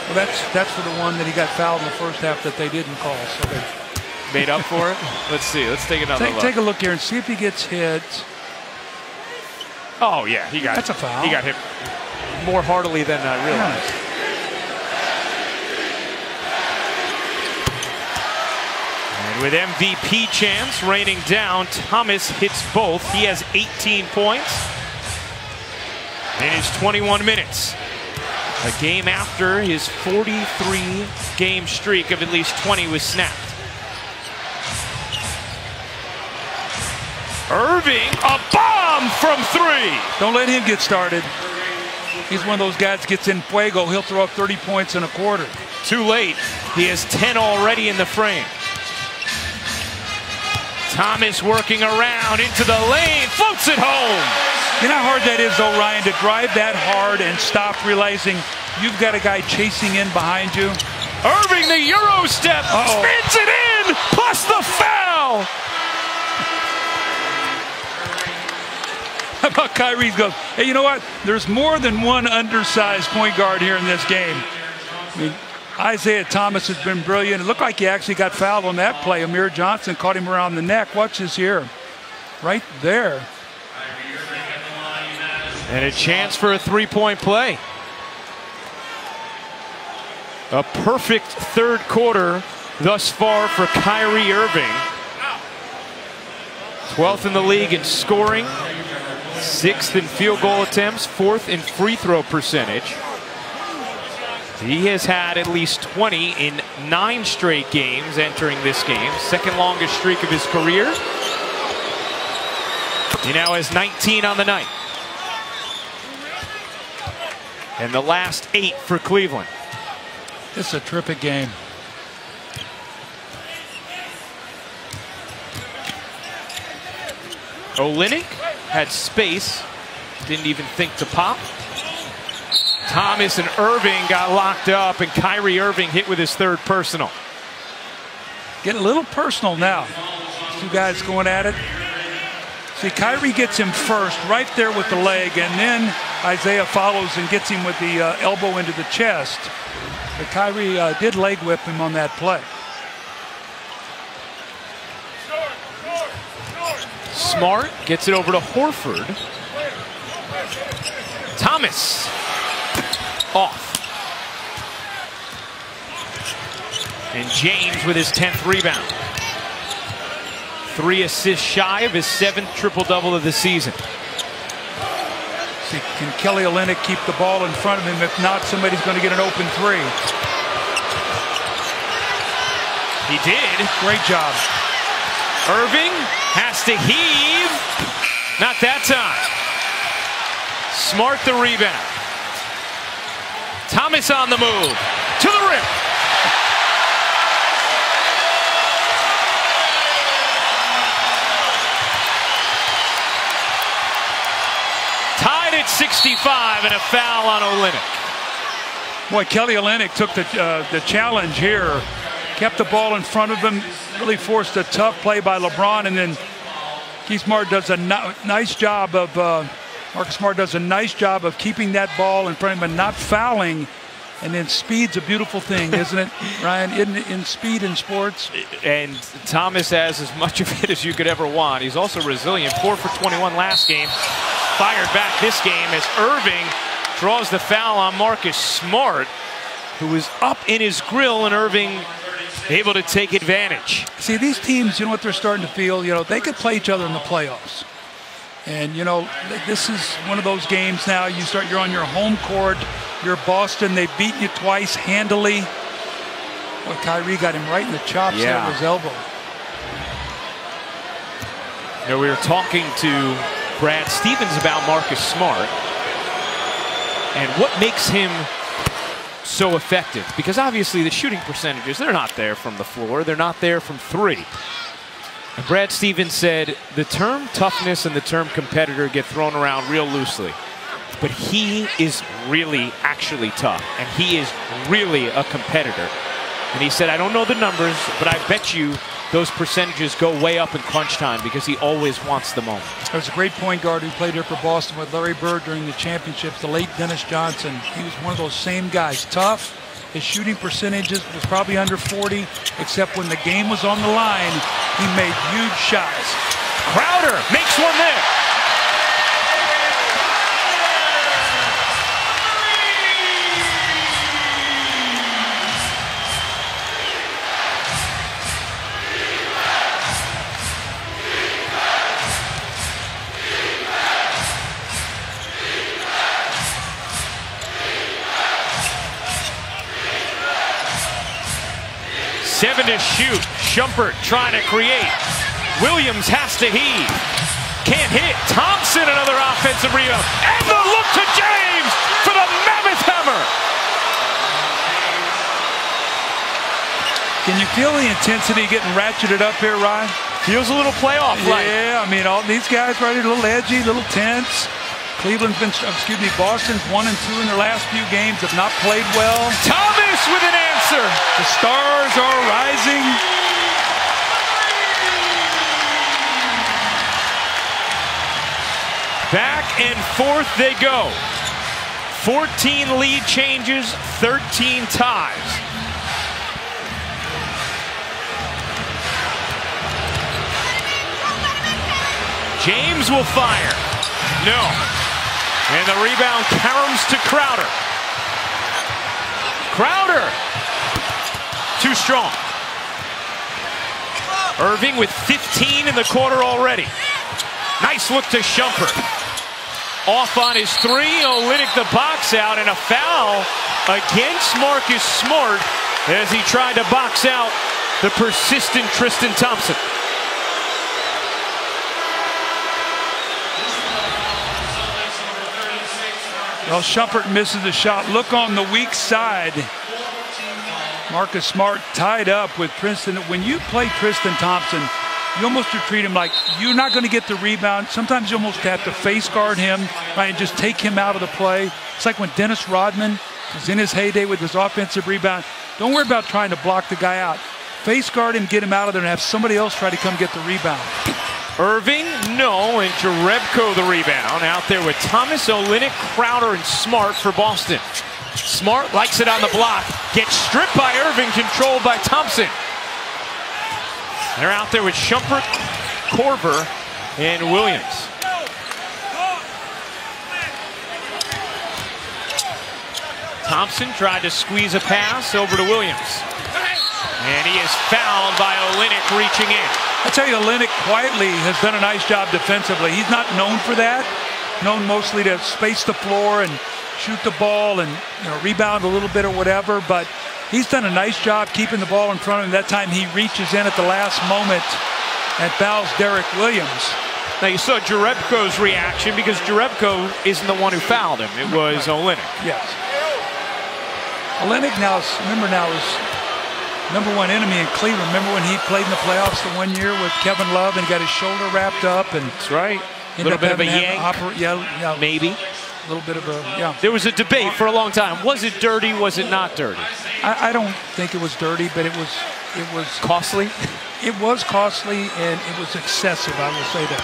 Well, that's for the one that he got fouled in the first half that they didn't call. So they made up for it. Let's see. Let's take another look. Take a look here and see if he gets hit. Oh yeah, he got. That's a foul. He got hit more heartily than I realized. Yeah. And with MVP chance raining down, Thomas hits both. He has 18 points in his 21 minutes. A game after his 43-game streak of at least 20 was snapped. Irving, a bomb from 3. Don't let him get started. He's one of those guys that gets in fuego. He'll throw up 30 points in a quarter. Too late. He has 10 already in the frame. Thomas working around into the lane, floats it home. You know how hard that is, though, Ryan, to drive that hard and stop realizing you've got a guy chasing in behind you. Irving, the Euro step, spins it in, plus the foul. How about Kyrie goes, hey, you know what? There's more than one undersized point guard here in this game. I mean, Isaiah Thomas has been brilliant. It looked like he actually got fouled on that play. Amir Johnson caught him around the neck. Watch this here. Right there. And a chance for a three-point play. A perfect third quarter thus far for Kyrie Irving. 12th in the league in scoring. 6th in field goal attempts, 4th in free throw percentage. He has had at least 20 in 9 straight games entering this game. 2nd longest streak of his career. He now has 19 on the night. And the last 8 for Cleveland. It's a terrific game. Olynyk had space, didn't even think to pop. Thomas and Irving got locked up, and Kyrie Irving hit with his 3rd personal. Getting a little personal now. 2 guys going at it. See, Kyrie gets him first, right there with the leg, and then Isaiah follows and gets him with the elbow into the chest. But Kyrie did leg whip him on that play. Smart gets it over to Horford. Thomas off. And James with his 10th rebound. 3 assists shy of his 7th triple-double of the season. See, can Kelly Olynyk keep the ball in front of him? If not, somebody's going to get an open three. He did. Great job. Irving has to heave. Not that time. Smart the rebound. Thomas on the move. To the rim. Tied at 65 and a foul on Olynyk. Boy, Kelly Olynyk took the challenge here. Kept the ball in front of him. Really forced a tough play by LeBron, and then Keith Smart does a nice job of Marcus Smart does a nice job of keeping that ball in front of him and not fouling. And then speed's a beautiful thing, isn't it, Ryan? In speed in sports. And Thomas has as much of it as you could ever want. He's also resilient. 4 for 21 last game. Fired back this game as Irving draws the foul on Marcus Smart, who was up in his grill, and Irving able to take advantage. See, these teams, you know what they're starting to feel? You know, they could play each other in the playoffs. And, you know, this is one of those games now. You're on your home court. You're Boston. They've beaten you twice handily. Well, Kyrie got him right in the chops there with his elbow. You know, we were talking to Brad Stevens about Marcus Smart and what makes him so effective. Because obviously the shooting percentages, they're not there from the floor. They're not there from 3. And Brad Stevens said the term toughness and the term competitor get thrown around real loosely. But he is really actually tough, and he is really a competitor. And he said, I don't know the numbers, but I bet you those percentages go way up in crunch time because he always wants the moment. There's a great point guard who played here for Boston with Larry Bird during the championships, the late Dennis Johnson. He was one of those same guys, tough. His shooting percentages was probably under 40, except when the game was on the line, he made huge shots. Crowder makes one there. Seven to shoot. Shumpert trying to create. Williams has to heave. Can't hit. Thompson, another offensive rebound. And the look to James for the Mammoth Hammer. Can you feel the intensity getting ratcheted up here, Ryan? Feels a little playoff-like. Yeah, I mean, all these guys right here, a little edgy, a little tense. Cleveland's been, Boston's 1 and 2 in their last few games, have not played well. Thomas with an answer. The stars are rising. Back and forth they go. 14 lead changes, 13 ties. James will fire. No. And the rebound caroms to Crowder. Crowder. Too strong. Irving with 15 in the quarter already. Nice look to Shumpert. Off on his 3. Olynyk the box out, and a foul against Marcus Smart as he tried to box out the persistent Tristan Thompson. Well, Shumpert misses the shot. Look on the weak side. Marcus Smart tied up with Tristan. When you play Tristan Thompson, you almost treat him like you're not going to get the rebound. Sometimes you almost have to face guard him, right, and just take him out of the play. It's like when Dennis Rodman was in his heyday with his offensive rebound. Don't worry about trying to block the guy out. Face guard him, get him out of there, and have somebody else try to come get the rebound. Irving, no, and Jerebko the rebound. Out there with Thomas, Olynyk, Crowder, and Smart for Boston. Smart likes it on the block. Gets stripped by Irving, controlled by Thompson. They're out there with Shumpert, Korver, and Williams. Thompson tried to squeeze a pass over to Williams. And he is fouled by Olynyk reaching in. I tell you, Olynyk quietly has done a nice job defensively. He's not known for that. Known mostly to space the floor and shoot the ball and rebound a little bit or whatever. But he's done a nice job keeping the ball in front of him. That time he reaches in at the last moment and fouls Derek Williams. Now you saw Jerebko's reaction because Jerebko isn't the one who fouled him. It was Olynyk. Yes. Olynyk now, remember now, is #1 enemy in Cleveland. Remember when he played in the playoffs the 1 year with Kevin Love and got his shoulder wrapped up? And that's right. A little bit of a yank. Yeah, maybe. A little bit of a, yeah. There was a debate for a long time. Was it dirty? Was it not dirty? I don't think it was dirty, but it was costly. It was costly and it was excessive. I will say that.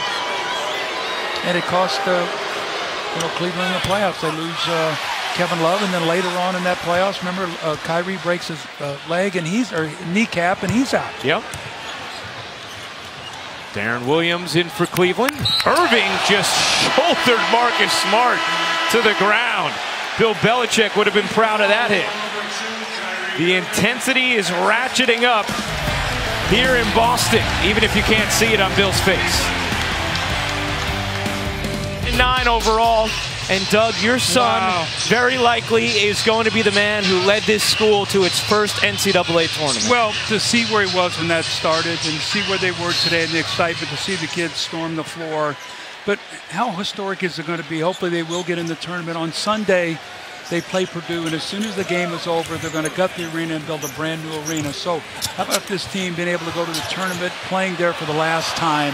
And it cost Cleveland in the playoffs. They lose Kevin Love, and then later on in that playoffs, remember Kyrie breaks his leg and kneecap, and he's out. Yep. Darren Williams in for Cleveland. Irving just shouldered Marcus Smart to the ground. Bill Belichick would have been proud of that hit. The intensity is ratcheting up here in Boston, even if you can't see it on Bill's face. 9 overall. And Doug, your son very likely is going to be the man who led this school to its first NCAA tournament. Well, to see where he was when that started and see where they were today and the excitement to see the kids storm the floor. But how historic is it going to be? Hopefully they will get in the tournament. On Sunday, they play Purdue, and as soon as the game is over, they're going to gut the arena and build a brand new arena. So how about this team being able to go to the tournament, playing there for the last time?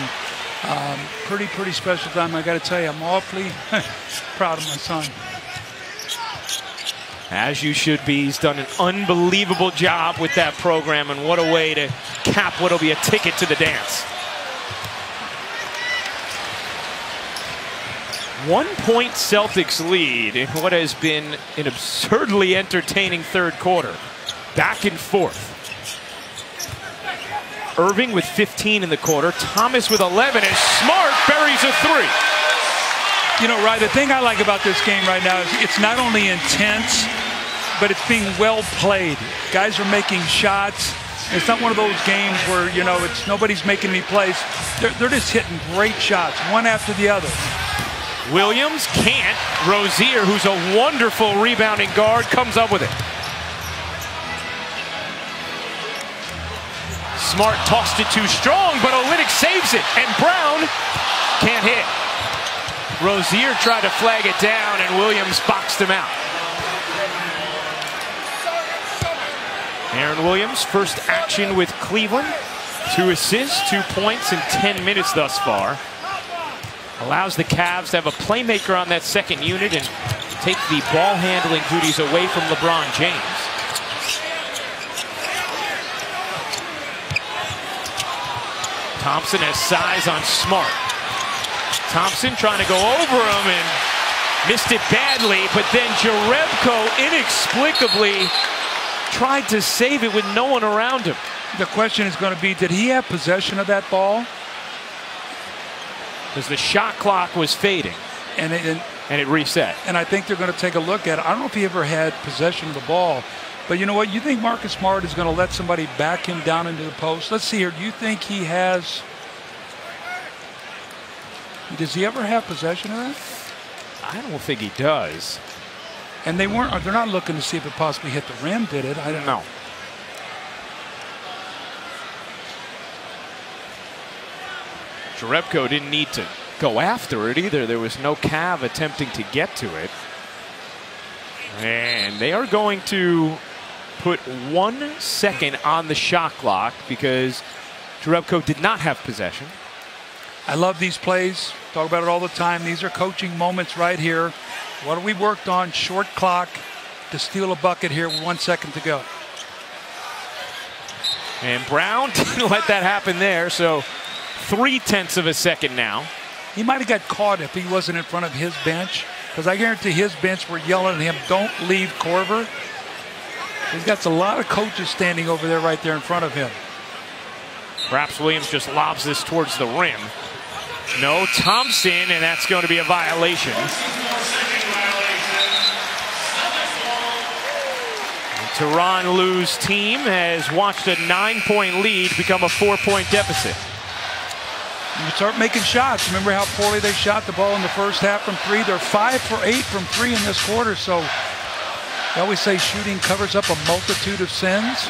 Pretty special time. I got to tell you, I'm awfully proud of my son. As you should be. He's done an unbelievable job with that program, and what a way to cap what'll be a ticket to the dance. 1-point Celtics lead in what has been an absurdly entertaining third quarter. Back and forth. Irving with 15 in the quarter. Thomas with 11 as Smart buries a 3. You know, Ryan, the thing I like about this game right now is it's not only intense, but it's being well played. Guys are making shots. It's not one of those games where, it's nobody's making any plays. They're just hitting great shots, one after the other. Williams can't. Rozier, who's a wonderful rebounding guard, comes up with it. Smart tossed it too strong, but Olynyk saves it, and Brown can't hit. Rozier tried to flag it down, and Williams boxed him out. Aaron Williams, first action with Cleveland. 2 assists, 2 points in 10 minutes thus far. Allows the Cavs to have a playmaker on that second unit and take the ball handling duties away from LeBron James. Thompson has size on Smart. Thompson trying to go over him and missed it badly, but then Jerebko inexplicably tried to save it with no one around him. The question is going to be, did he have possession of that ball? Because the shot clock was fading. And it reset. And I think they're going to take a look at it. I don't know if he ever had possession of the ball. But you know what? You think Marcus Smart is going to let somebody back him down into the post? Let's see here. Do you think he has... Does he ever have possession of that? I don't think he does. And they're not looking to see if it possibly hit the rim, did it? I don't know. Jerebko didn't need to go after it either. There was no Cav attempting to get to it. And they are going to put 1 second on the shot clock because Jerebko did not have possession. I love these plays. Talk about it all the time. These are coaching moments right here. What have we worked on? Short clock to steal a bucket here with 1 second to go. And Brown didn't let that happen there, so 0.3 of a second now. He might have got caught if he wasn't in front of his bench, because I guarantee his bench were yelling at him, "Don't leave Korver." He's got a lot of coaches standing over there right there in front of him. Perhaps Williams just lobs this towards the rim. No, Thompson, and that's going to be a violation. Tyronn Lue's team has watched a 9-point lead become a 4-point deficit. You start making shots. Remember how poorly they shot the ball in the first half from 3? They're 5 for 8 from 3 in this quarter, so I always say shooting covers up a multitude of sins.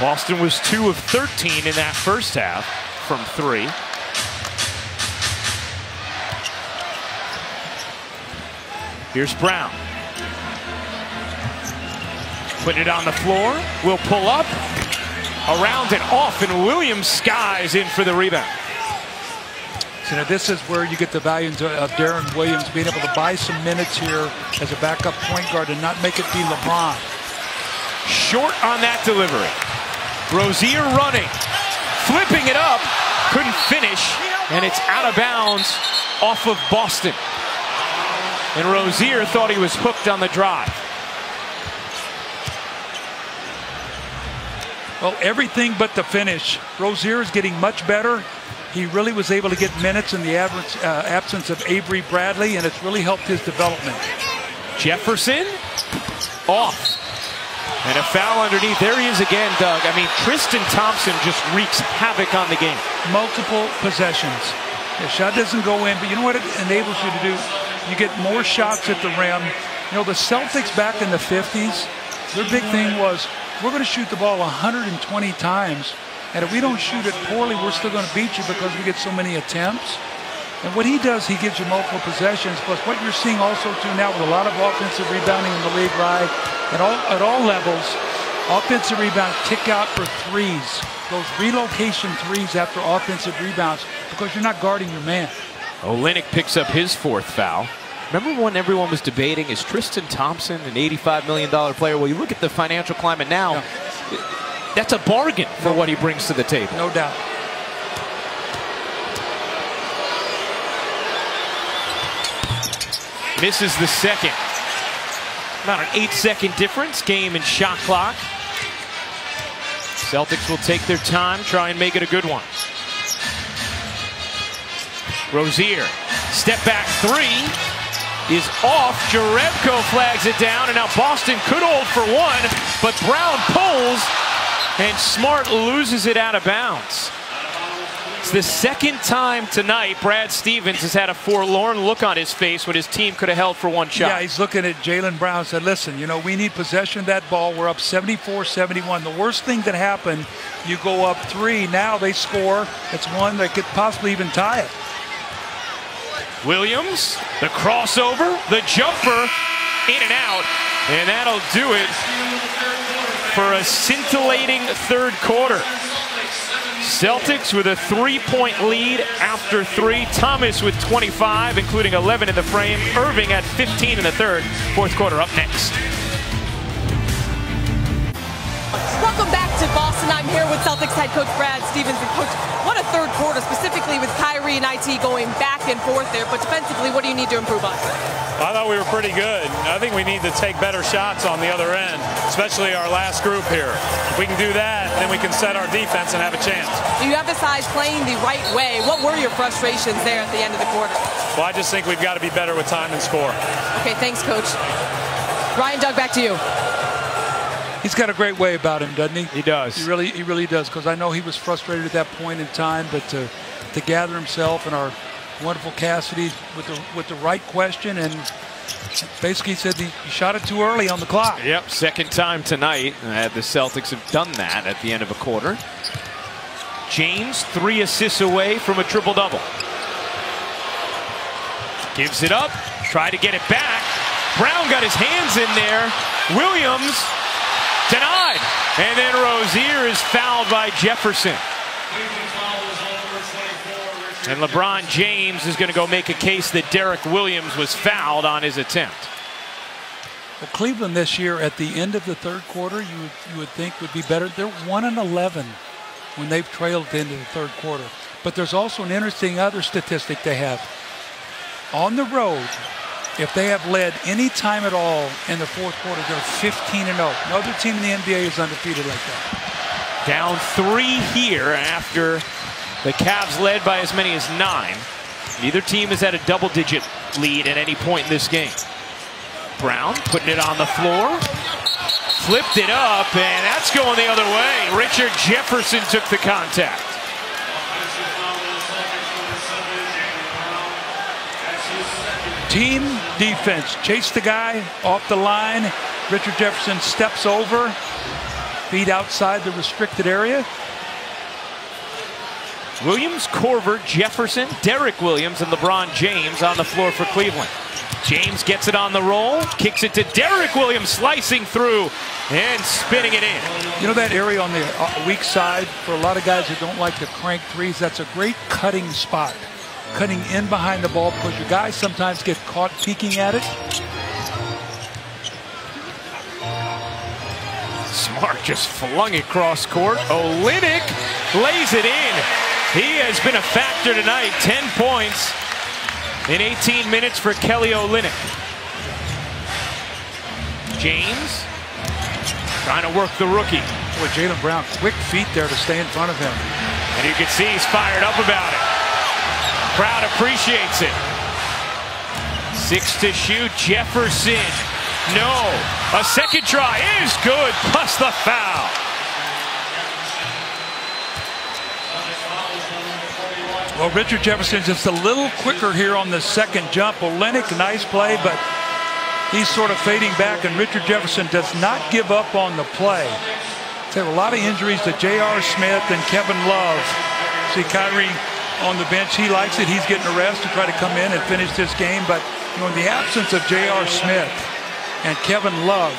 Boston was 2 of 13 in that first half from 3. Here's Brown. Putting it on the floor. Will pull up. Around and off, and Williams skies in for the rebound. So now this is where you get the value of Darren Williams being able to buy some minutes here as a backup point guard and not make it be LeBron. Short on that delivery. Rozier running. Flipping it up. Couldn't finish, and it's out of bounds off of Boston. And Rozier thought he was hooked on the drive. Well, everything but the finish. Rozier is getting much better. He really was able to get minutes in the absence of Avery Bradley, and it's really helped his development. Jefferson off. And a foul underneath. There he is again, Doug. I mean, Tristan Thompson just wreaks havoc on the game. Multiple possessions. The shot doesn't go in, but you know what it enables you to do? You get more shots at the rim. You know, the Celtics back in the 50s, their big thing was, we're going to shoot the ball 120 times, and if we don't shoot it poorly, we're still going to beat you because we get so many attempts. And what he does, he gives you multiple possessions, plus what you're seeing also too now with a lot of offensive rebounding in the league, right? At all levels, offensive rebounds kick out for threes. Those relocation threes after offensive rebounds because you're not guarding your man. Olynyk picks up his 4th foul. Remember when everyone was debating, is Tristan Thompson an $85 million player? Well, you look at the financial climate now, yeah. That's a bargain for what he brings to the table. No doubt. Misses the second. About an 8-second difference, game and shot clock. Celtics will take their time, try and make it a good one. Rozier, step back 3 is off. Jerebko flags it down, and now Boston could hold for 1, but Brown pulls, and Smart loses it out of bounds. It's the second time tonight Brad Stevens has had a forlorn look on his face when his team could have held for 1 shot. Yeah, he's looking at Jaylen Brown and said, listen, you know, we need possession of that ball. We're up 74-71. The worst thing that happened, you go up 3. Now they score. It's 1 that could possibly even tie it. Williams, the crossover, the jumper, in and out, and that'll do it for a scintillating third quarter. Celtics with a 3-point lead after 3. Thomas with 25, including 11 in the frame. Irving at 15 in the third. Fourth quarter up next. Welcome back to Boston. I'm here with Celtics head coach Brad Stevens. And coach, what a third quarter, specifically with Kyrie and IT going back and forth there. But defensively, what do you need to improve on? I thought we were pretty good. I think we need to take better shots on the other end, especially our last group here. If we can do that, then we can set our defense and have a chance. You emphasize playing the right way. What were your frustrations there at the end of the quarter? Well, I just think we've got to be better with time and score. Okay, thanks, coach. Ryan, Doug, back to you. He's got a great way about him, doesn't he? He does. He really does, because I know he was frustrated at that point in time, but to gather himself and our wonderful Cassidy with the right question, and basically said he shot it too early on the clock. Yep, second time tonight the Celtics have done that at the end of a quarter. James 3 assists away from a triple-double. Gives it up, try to get it back. Brown got his hands in there. Williams denied, and then Rozier is fouled by Jefferson. And LeBron James is going to go make a case that Derek Williams was fouled on his attempt. Well, Cleveland this year at the end of the third quarter, you would think would be better. They're 1-11 when they've trailed into the third quarter. But there's also an interesting other statistic they have. On the road, if they have led any time at all in the fourth quarter, they're 15-0. No other team in the NBA is undefeated like that. Down 3 here after the Cavs led by as many as 9. Neither team has had a double-digit lead at any point in this game. Brown putting it on the floor. Flipped it up, and that's going the other way. Richard Jefferson took the contact. Team defense. Chase the guy off the line. Richard Jefferson steps over. Feet outside the restricted area. Williams, Korver, Jefferson, Derek Williams, and LeBron James on the floor for Cleveland. James gets it on the roll, kicks it to Derek Williams, slicing through and spinning it in. You know that area on the weak side, for a lot of guys who don't like to crank threes, that's a great cutting spot. Cutting in behind the ball because your guys sometimes get caught peeking at it. Smart just flung it cross court. Olynyk lays it in. He has been a factor tonight. 10 points in 18 minutes for Kelly Olynyk. James trying to work the rookie. Boy, Jaylen Brown, quick feet there to stay in front of him. And you can see he's fired up about it. Crowd appreciates it. 6 to shoot. Jefferson. No. A second try is good, plus the foul. Well, Richard Jefferson just a little quicker here on the second jump. Olynyk, nice play, but he's sort of fading back, and Richard Jefferson does not give up on the play. There are a lot of injuries to J.R. Smith and Kevin Love. See Kyrie on the bench. He likes it. He's getting a rest to try to come in and finish this game. But you know, in the absence of J.R. Smith and Kevin Love,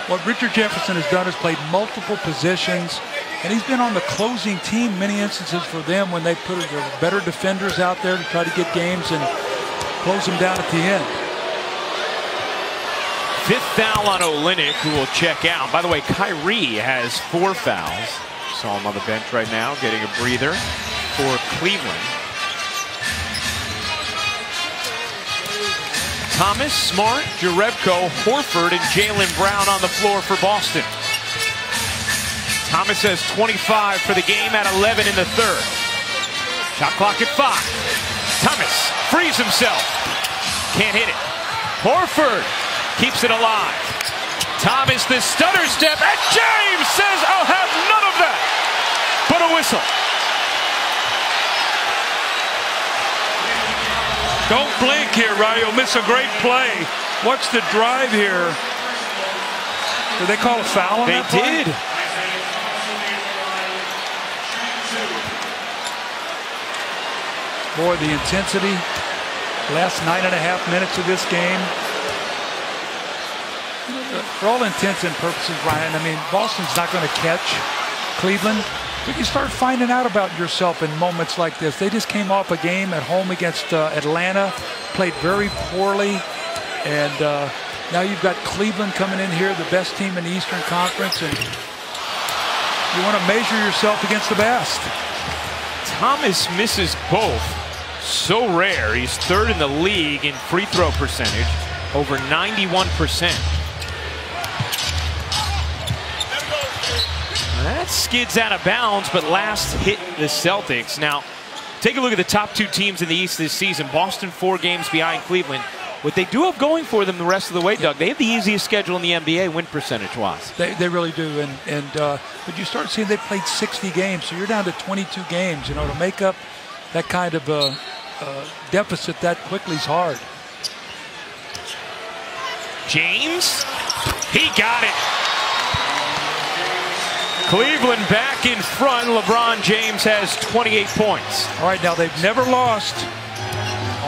what Richard Jefferson has done is played multiple positions. And he's been on the closing team many instances for them when they put their better defenders out there to try to get games and close them down at the end. 5th foul on Olynyk, who will check out. By the way, Kyrie has 4 fouls. Saw him on the bench right now, getting a breather for Cleveland. Thomas, Smart, Jerebko, Horford, and Jaylen Brown on the floor for Boston. Thomas has 25 for the game at 11 in the third. Shot clock at 5. Thomas frees himself. Can't hit it. Horford keeps it alive. Thomas, the stutter step, and James says, I'll have none of that. But a whistle. Don't blink here, Ryan. You'll miss a great play. Watch the drive here. Did they call a foul on that play? They did. Boy, the intensity, last 9.5 minutes of this game. For all intents and purposes, Ryan, I mean, Boston's not going to catch Cleveland. But you start finding out about yourself in moments like this. They just came off a game at home against Atlanta, played very poorly, and now you've got Cleveland coming in here, the best team in the Eastern Conference, and you want to measure yourself against the best. Thomas misses both. So rare. He's 3rd in the league in free throw percentage, over 91%. That skids out of bounds, but last hit the Celtics. Now, take a look at the top 2 teams in the East this season. Boston 4 games behind Cleveland. What they do have going for them the rest of the way, Doug, they have the easiest schedule in the NBA win percentage-wise. They really do. But you start seeing they played 60 games, so you're down to 22 games. You know, to make up that kind of deficit that quickly is hard. James, he got it. Cleveland back in front. LeBron James has 28 points. All right, now they've never lost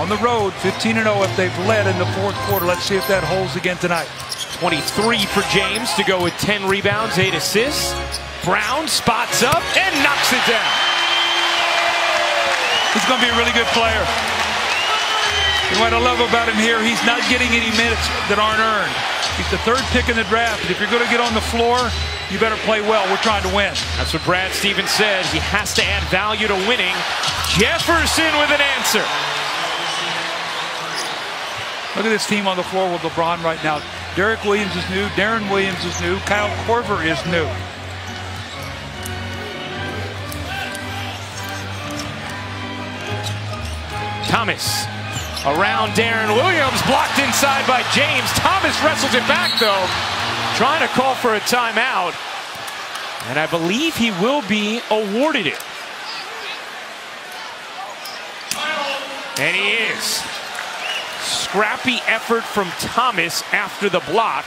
on the road, 15-0 if they've led in the fourth quarter. Let's see if that holds again tonight. 23 for James to go with 10 rebounds, 8 assists. Brown spots up and knocks it down. He's going to be a really good player. And what I love about him here, he's not getting any minutes that aren't earned. He's the 3rd pick in the draft. And if you're going to get on the floor, you better play well. We're trying to win. That's what Brad Stevens said. He has to add value to winning. Jefferson with an answer. Look at this team on the floor with LeBron right now. Derek Williams is new. Darren Williams is new. Kyle Korver is new. Thomas around Darren Williams, blocked inside by James. Thomas wrestles it back though, trying to call for a timeout. And I believe he will be awarded it. And he is. Scrappy effort from Thomas after the block.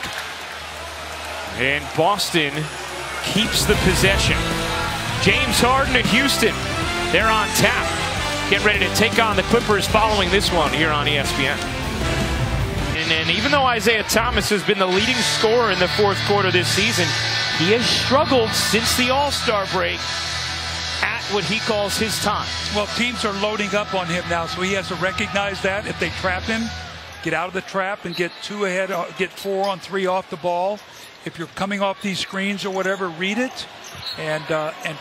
And Boston keeps the possession. James Harden at Houston. They're on tap. Get ready to take on the Clippers following this one here on ESPN. And even though Isaiah Thomas has been the leading scorer in the fourth quarter this season, he has struggled since the All-Star break at what he calls his time. Well, teams are loading up on him now, so he has to recognize that. If they trap him, get out of the trap and get 2 ahead, get 4 on 3 off the ball. If you're coming off these screens or whatever, read it and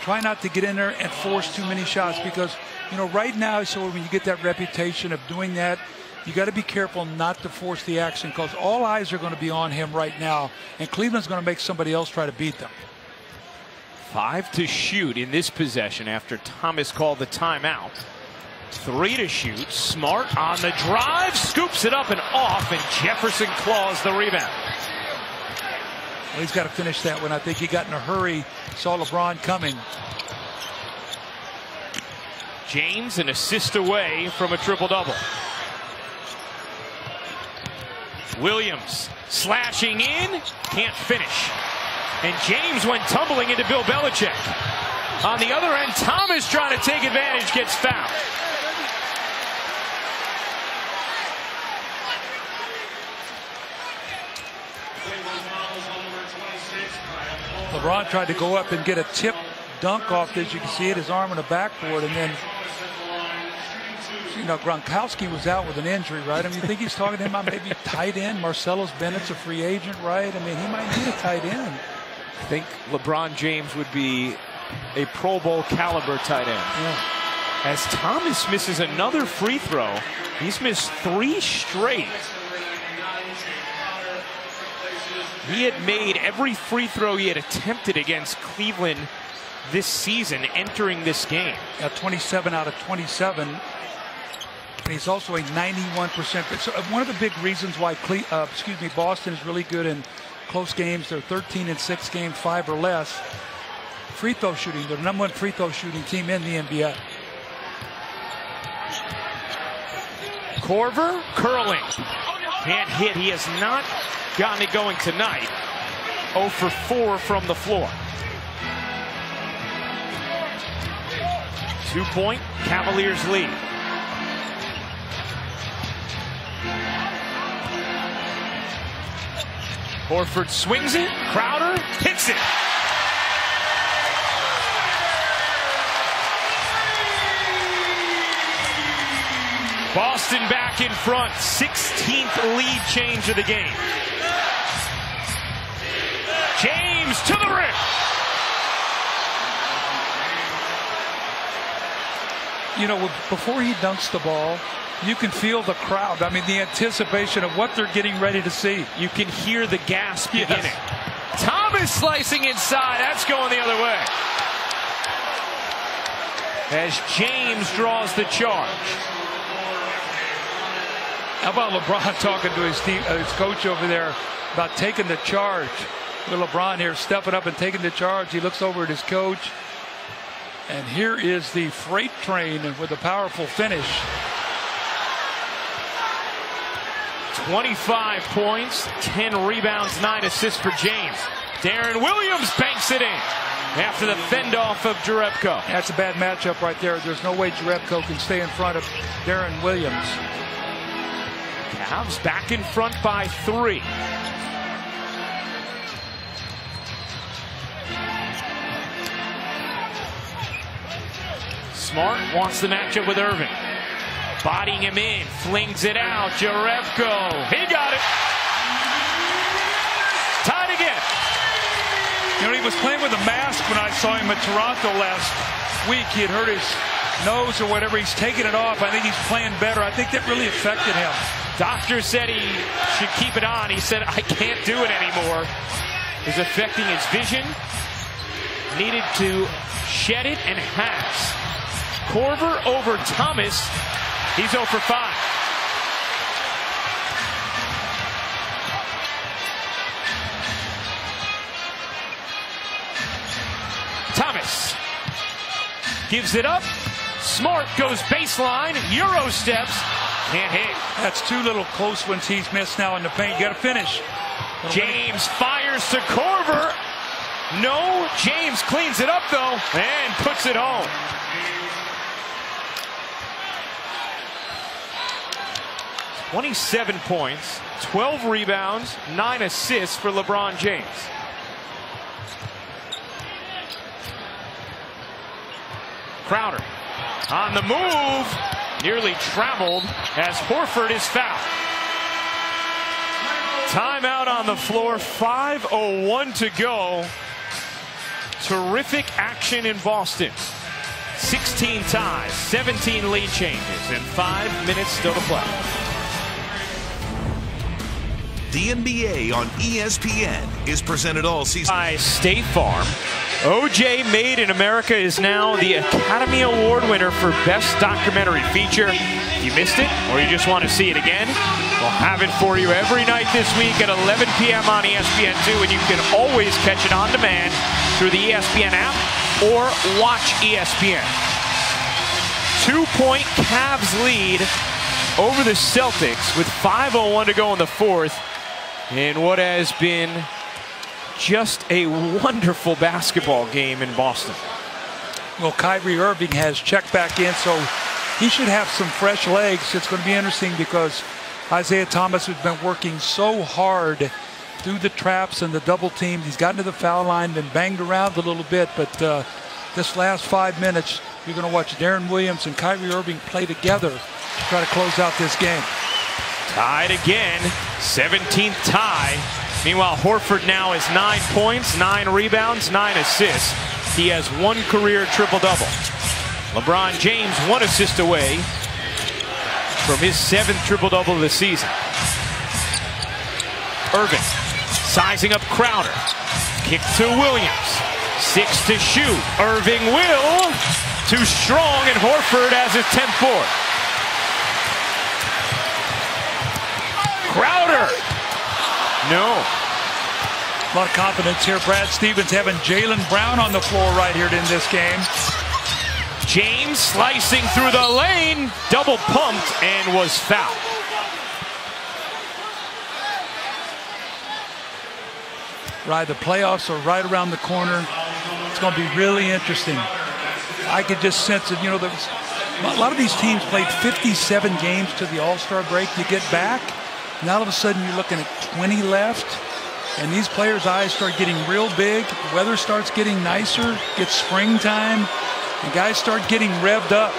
try not to get in there and force too many shots, because you know, right now, so when you get that reputation of doing that, you got to be careful not to force the action, because all eyes are going to be on him right now, and Cleveland's going to make somebody else try to beat them. 5 to shoot in this possession after Thomas called the timeout. 3 to shoot. Smart on the drive, scoops it up and off, and Jefferson claws the rebound. Well, he's got to finish that one. I think he got in a hurry, saw LeBron coming. James an assist away from a triple-double. Williams slashing in, can't finish. And James went tumbling into Bill Belichick. On the other end, Thomas trying to take advantage, gets fouled. LeBron tried to go up and get a tip dunk off this. You can see it, his arm on the backboard, and then, you know, Gronkowski was out with an injury, right? I mean, you think he's talking to him about maybe tight end? Marcellus Bennett's a free agent, right? I mean, he might need a tight end. I think LeBron James would be a Pro Bowl caliber tight end. Yeah. As Thomas misses another free throw, he's missed 3 straight. He had made every free throw he had attempted against Cleveland this season entering this game. 27 out of 27. And he's also a 91%. So one of the big reasons why Boston is really good in close games. They're 13-6 games, 5 or less. Free throw shooting. They're the #1 free throw shooting team in the NBA. Korver curling. Can't hit. He has not gotten it going tonight. 0 for 4 from the floor. 2-point Cavaliers lead. Horford swings it. Crowder hits it. Boston back in front. 16th lead change of the game. James to the rim. You know, before he dunks the ball, you can feel the crowd. I mean, the anticipation of what they're getting ready to see. You can hear the gas beginning. Thomas slicing inside. That's going the other way. As James draws the charge. How about LeBron talking to his team, his coach over there about taking the charge? With LeBron here stepping up and taking the charge. He looks over at his coach. And here is the freight train with a powerful finish. 25 points, 10 rebounds, 9 assists for James. Darren Williams banks it in after the fend-off of Jerebko. That's a bad matchup right there. There's no way Jerebko can stay in front of Darren Williams. Cavs back in front by 3. Smart wants the matchup with Irving. Bodying him in, flings it out. Jerebko, he got it. Tied again. You know, he was playing with a mask when I saw him at Toronto last week. He had hurt his nose or whatever. He's taking it off. I think he's playing better. I think that really affected him. Doctor said he should keep it on. He said, I can't do it anymore. It was affecting his vision. Needed to shed it and has. Korver over Thomas. He's 0 for 5. Thomas gives it up. Smart goes baseline. Euro steps. Can't hit. That's 2 little close ones he's missed now in the paint. You got to finish. James fires to Korver. No. James cleans it up, though, and puts it home. "27 points, 12 rebounds, 9 assists for LeBron James. Crowder on the move, nearly traveled as Horford is fouled. Timeout on the floor, 5:01 to go. Terrific action in Boston. 16 ties, 17 lead changes, and 5 minutes still to play. The NBA on ESPN is presented all season by State Farm. OJ Made in America is now the Academy Award winner for Best Documentary Feature. If you missed it or you just want to see it again, we'll have it for you every night this week at 11 p.m. on ESPN2, and you can always catch it on demand through the ESPN app or watch ESPN. 2-point Cavs lead over the Celtics with 5:01 to go in the fourth, in what has been just a wonderful basketball game in Boston. Well, Kyrie Irving has checked back in, so he should have some fresh legs. It's going to be interesting because Isaiah Thomas has been working so hard through the traps and the double teams. He's gotten to the foul line, been banged around a little bit, but this last 5 minutes, you're going to watch Darren Williams and Kyrie Irving play together to try to close out this game. Tied again, 17th tie. Meanwhile, Horford now has 9 points, 9 rebounds, 9 assists. He has 1 career triple-double. LeBron James 1 assist away from his 7th triple-double of the season. Irving sizing up Crowder. Kick to Williams. 6 to shoot. Irving will. Too strong, and Horford has his 10th board. Crowder. No. A lot of confidence here. Brad Stevens having Jaylen Brown on the floor right here in this game. James slicing through the lane. Double pumped and was fouled. Right, the playoffs are right around the corner. It's going to be really interesting. I could just sense it. You know, a lot of these teams played 57 games to the All-Star break. You get back, and all of a sudden you're looking at 20 left, and these players' eyes start getting real big. The weather starts getting nicer. Gets springtime, and guys start getting revved up.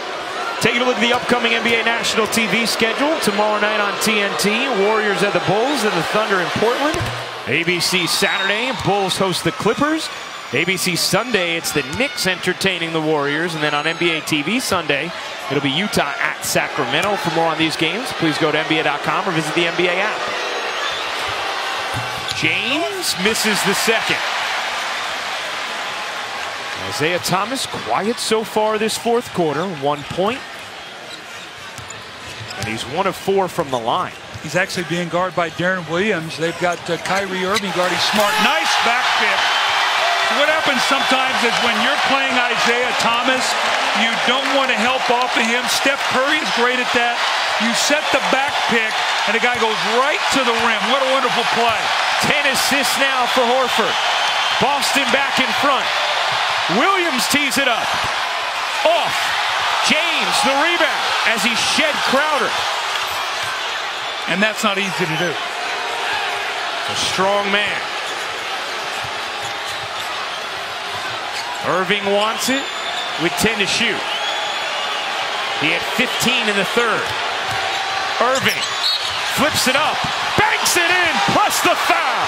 Taking a look at the upcoming NBA national TV schedule. Tomorrow night on TNT, Warriors at the Bulls and the Thunder in Portland. ABC Saturday, Bulls host the Clippers. ABC Sunday, it's the Knicks entertaining the Warriors. And then on NBA TV Sunday, it'll be Utah at Sacramento. For more on these games, please go to NBA.com or visit the NBA app. James misses the second. Isaiah Thomas quiet so far this fourth quarter. 1 point. And he's 1 of 4 from the line. He's actually being guarded by Darren Williams. They've got Kyrie Irving guarding Smart. Nice back pick. What happens sometimes is when you're playing Isaiah Thomas, you don't want to help off of him. Steph Curry is great at that. You set the back pick, and the guy goes right to the rim. What a wonderful play. 10 assists now for Horford. Boston back in front. Williams tees it up. Off. James, the rebound, as he shed Crowder. And that's not easy to do. A strong man. Irving wants it with 10 to shoot. He had 15 in the third. Irving flips it up, banks it in, plus the foul.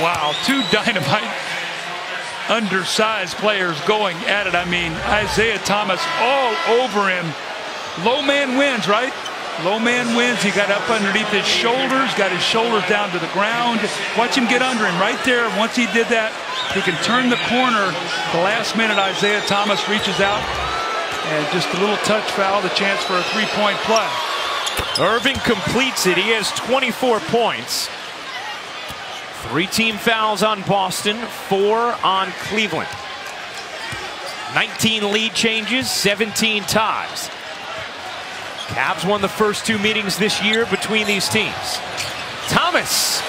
Wow, two dynamite, undersized players going at it. I mean, Isaiah Thomas all over him. Low man wins, right? Low man wins. He got up underneath his shoulders, got his shoulders down to the ground. Watch him get under him right there. Once he did that, he can turn the corner. The last minute, Isaiah Thomas reaches out, and just a little touch foul, the chance for a three-point play. Irving completes it. He has 24 points. 3 team fouls on Boston, 4 on Cleveland. 19 lead changes, 17 ties. Cavs won the first 2 meetings this year between these teams. Thomas,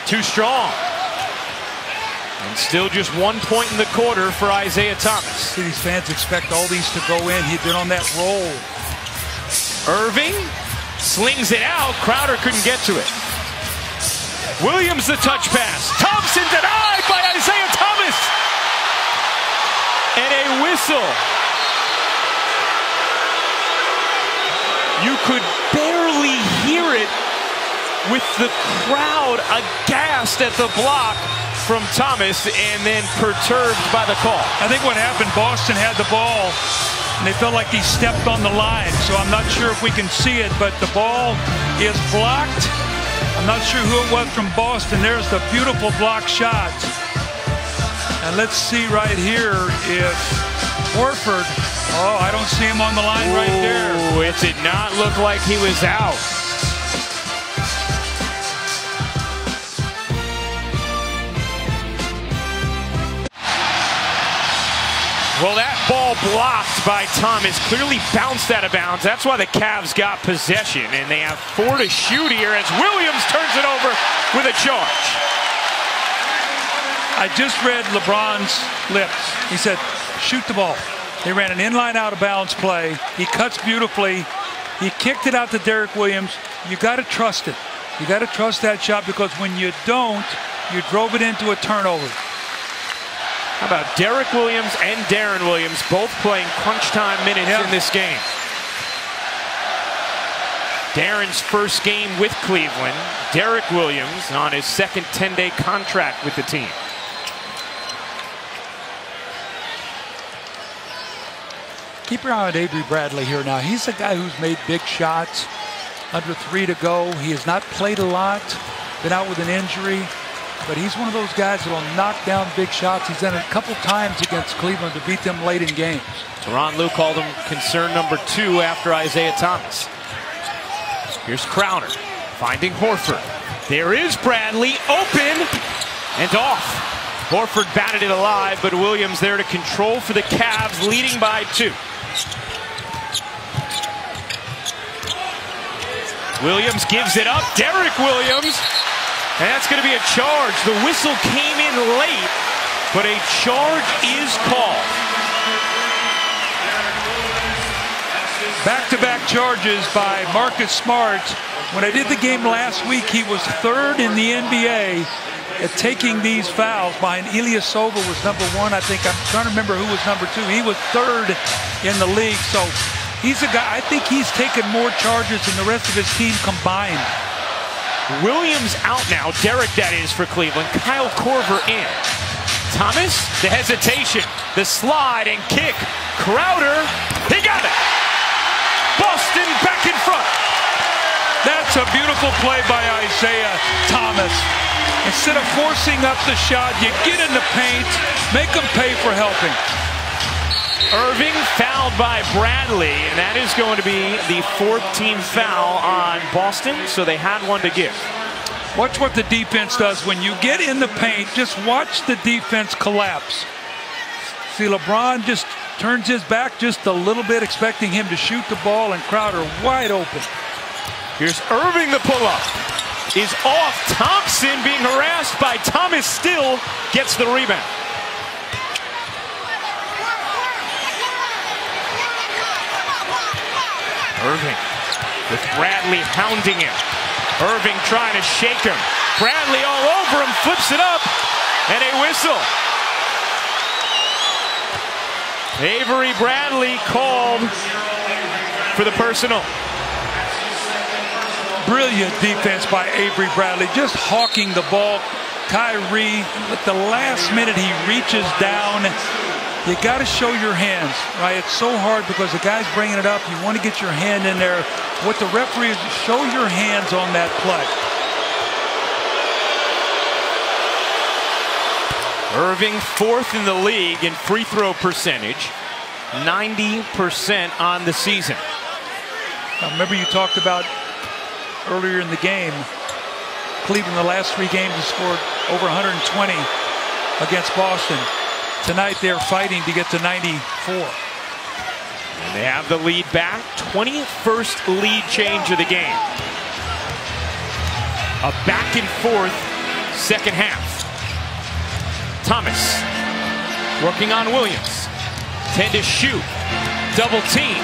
too strong. And still just 1 point in the quarter for Isaiah Thomas. See, these fans expect all these to go in. He'd been on that roll. Irving slings it out. Crowder couldn't get to it. Williams the touch pass. Thompson denied by Isaiah Thomas. And a whistle. You could barely hear it with the crowd aghast at the block from Thomas and then perturbed by the call. I think what happened, Boston had the ball and they felt like he stepped on the line. So I'm not sure if we can see it, but the ball is blocked. I'm not sure who it was from Boston. There's the beautiful block shot. And let's see right here if Horford, oh, I don't see him on the line right there. It did not look like he was out. Well, that ball blocked by Thomas clearly bounced out of bounds. That's why the Cavs got possession, and they have 4 to shoot here as Williams turns it over with a charge. I just read LeBron's lips. He said, shoot the ball. They ran an inline out of bounds play. He cuts beautifully. He kicked it out to Derek Williams. You got to trust it. You got to trust that shot, because when you don't, you drove it into a turnover. How about Derek Williams and Darren Williams both playing crunch time minutes in this game? Darren's first game with Cleveland. Derek Williams on his second 10-day contract with the team. Keep your eye on Avery Bradley here now. He's a guy who's made big shots. Under 3 to go. He has not played a lot. Been out with an injury. But he's one of those guys that will knock down big shots. He's done it a couple times against Cleveland to beat them late in games. Tyronn Lue called him concern number 2 after Isaiah Thomas. Here's Crowder finding Horford. There is Bradley, open and off. Horford batted it alive, but Williams there to control for the Cavs, leading by 2. Williams gives it up. Derek Williams. And that's going to be a charge. The whistle came in late, but a charge is called. Back-to-back charges by Marcus Smart. When I did the game last week, he was 3rd in the NBA at taking these fouls. Behind Ilyasova was number 1. I think I'm trying to remember who was number 2. He was 3rd in the league. So he's a guy, I think he's taken more charges than the rest of his team combined. Williams out now, Derek that is for Cleveland. Kyle Korver in. Thomas, the hesitation, the slide and kick. Crowder, he got it. Boston back in front. That's a beautiful play by Isaiah Thomas. Instead of forcing up the shot, you get in the paint, make them pay for helping. Irving fouled by Bradley, and that is going to be the 4th team foul on Boston, so they had one to give. Watch what the defense does. When you get in the paint, just watch the defense collapse. See, LeBron just turns his back just a little bit, expecting him to shoot the ball, and Crowder wide open. Here's Irving, the pull-up is off. Thompson being harassed by Thomas, still gets the rebound. Irving with Bradley hounding him. Irving trying to shake him. Bradley all over him, flips it up, and a whistle. Avery Bradley called for the personal. Brilliant defense by Avery Bradley, just hawking the ball. Kyrie, at the last minute, he reaches down. You got to show your hands, right? It's so hard because the guy's bringing it up. You want to get your hand in there. What the referee is, show your hands on that play. Irving, fourth in the league in free throw percentage, 90% on the season. Now, remember you talked about earlier in the game, Cleveland, the last 3 games, has scored over 120 against Boston. Tonight they're fighting to get to 94. And they have the lead back. 21st lead change of the game. A back and forth second half. Thomas working on Williams. 10 to shoot. Double team.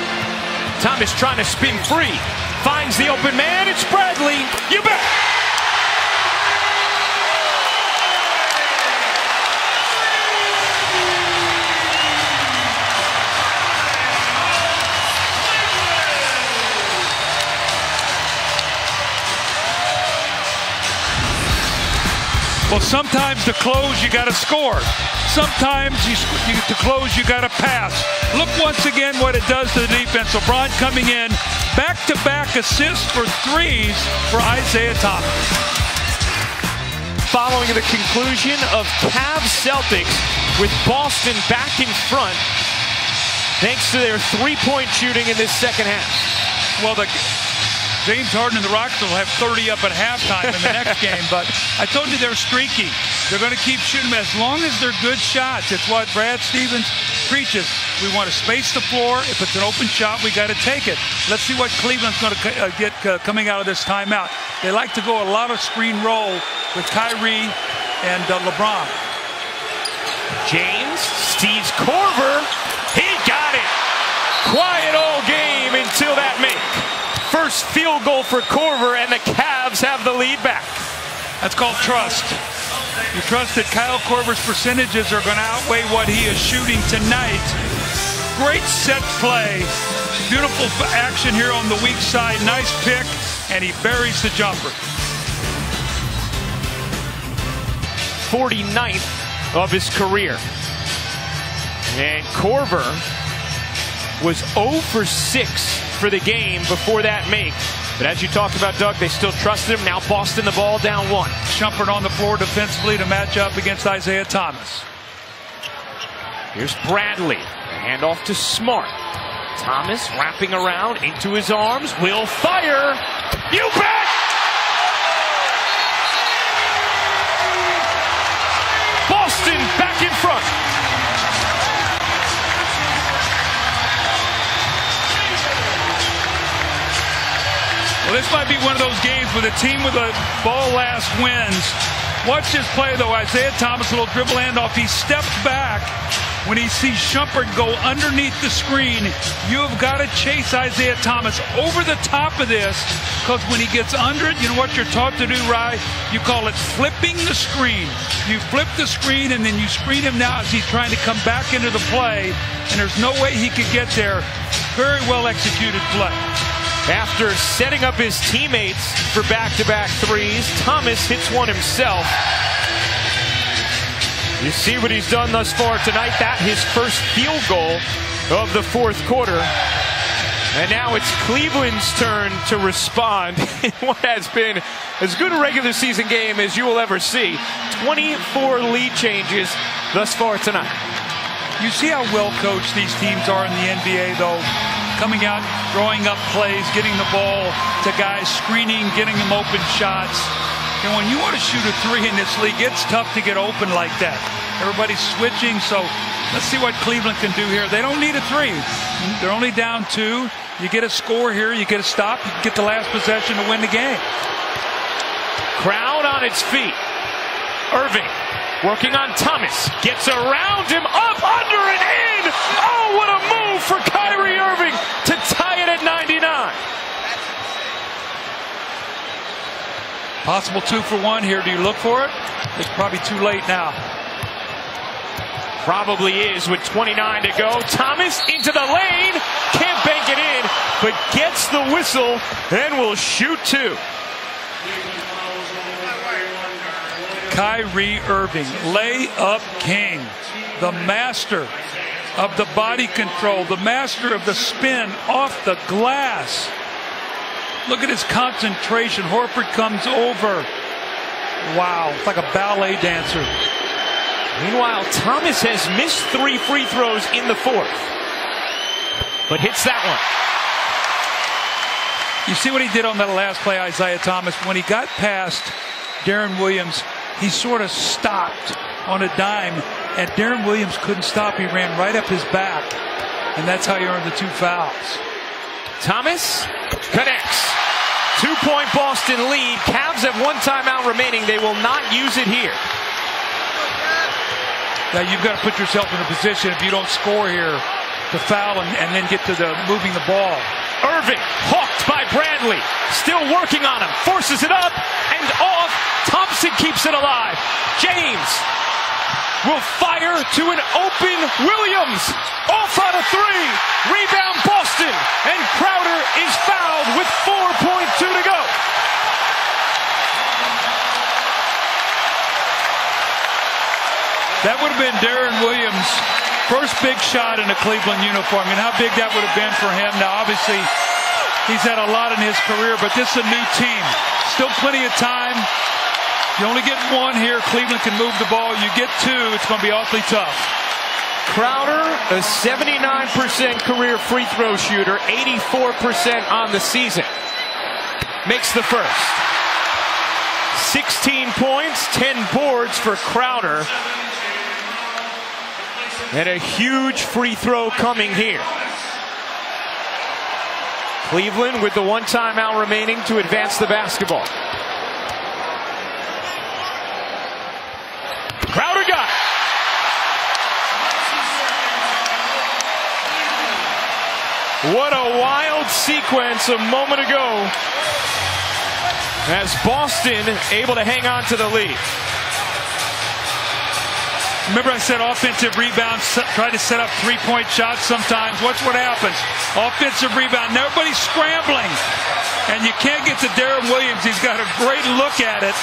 Thomas trying to spin free. Finds the open man. It's Bradley. You bet. Well, sometimes to close, you got to score. Sometimes to close, you got to pass. Look once again what it does to the defense. LeBron coming in, back-to-back assists for 3s for Isaiah Thomas. Following the conclusion of Cavs Celtics with Boston back in front, thanks to their three-point shooting in this second half. Well, James Harden and the Rockets will have 30 up at halftime in the next game, but I told you they're streaky. They're going to keep shooting them as long as they're good shots. It's what Brad Stevens preaches. We want to space the floor. If it's an open shot, we got to take it. Let's see what Cleveland's going to get coming out of this timeout. They like to go a lot of screen roll with Kyrie and LeBron. James, Steve Korver, he got it. Quiet all game until that make. First field goal for Korver, and the Cavs have the lead back. That's called trust. You trust that Kyle Korver's percentages are going to outweigh what he is shooting tonight. Great set play. Beautiful action here on the weak side. Nice pick, and he buries the jumper. 49th of his career. And Korver was 0 for 6 for the game before that make. But as you talked about, Doug, they still trusted him. Now Boston the ball down 1. Shumpert on the floor defensively to match up against Isaiah Thomas. Here's Bradley. Handoff to Smart. Thomas wrapping around into his arms. Will fire. You bet! Boston back in front. Well, this might be one of those games where the team with the ball last wins. Watch this play, though. Isaiah Thomas, a little dribble handoff. He steps back when he sees Shumpert go underneath the screen. You have got to chase Isaiah Thomas over the top of this, because when he gets under it, you know what you're taught to do, Rye? You call it flipping the screen. You flip the screen, and then you screen him now as he's trying to come back into the play, and there's no way he could get there. Very well executed play. After setting up his teammates for back-to-back threes, Thomas hits one himself. You see what he's done thus far tonight. That his first field goal of the fourth quarter. And now it's Cleveland's turn to respond in what has been as good a regular season game as you will ever see. 24 lead changes thus far tonight. You see how well coached these teams are in the NBA, though. Coming out, drawing up plays, getting the ball to guys, screening, getting them open shots. And when you want to shoot a 3 in this league, it's tough to get open like that. Everybody's switching, so let's see what Cleveland can do here. They don't need a 3. They're only down 2. You get a score here, you get a stop, you get the last possession to win the game. Crowd on its feet. Irving working on Thomas. Gets around him, up, under, and in. Oh, what a move for Kyrie Irving to tie it at 99. Possible 2 for 1 here. Do you look for it? It's probably too late now. Probably is with 29 to go. Thomas into the lane. Can't bank it in, but gets the whistle and will shoot 2. Kyrie Irving, layup king, the master of the body control, the master of the spin off the glass. Look at his concentration. Horford comes over. Wow, it's like a ballet dancer. Meanwhile, Thomas has missed 3 free throws in the fourth, but hits that one. You see what he did on that last play, Isaiah Thomas? When he got past Darren Williams, he sort of stopped on a dime, and Darren Williams couldn't stop. He ran right up his back, and that's how he earned the 2 fouls. Thomas connects. 2-point Boston lead. Cavs have 1 timeout remaining. They will not use it here. Now you've got to put yourself in a position, if you don't score here, to foul and then get to the moving the ball. Irving hawked by Bradley. Still working on him. Forces it up and off. Thompson keeps it alive. James will fire to an open Williams. Off on a 3. Rebound Boston. And Crowder is fouled with 4.2 to go. That would have been Darren Williams' first big shot in a Cleveland uniform. And how big that would have been for him. Now, obviously, he's had a lot in his career, but this is a new team. Still plenty of time. You only get 1 here. Cleveland can move the ball. You get 2, it's going to be awfully tough. Crowder, a 79% career free throw shooter, 84% on the season. Makes the first. 16 points, 10 boards for Crowder. And a huge free throw coming here. Cleveland with the 1 timeout remaining to advance the basketball. Crowder got it. What a wild sequence a moment ago as Boston able to hang on to the lead. Remember I said offensive rebounds, try to set up 3-point shots sometimes. Watch what happens. Offensive rebound, and everybody's scrambling. And you can't get to Darren Williams. He's got a great look at it,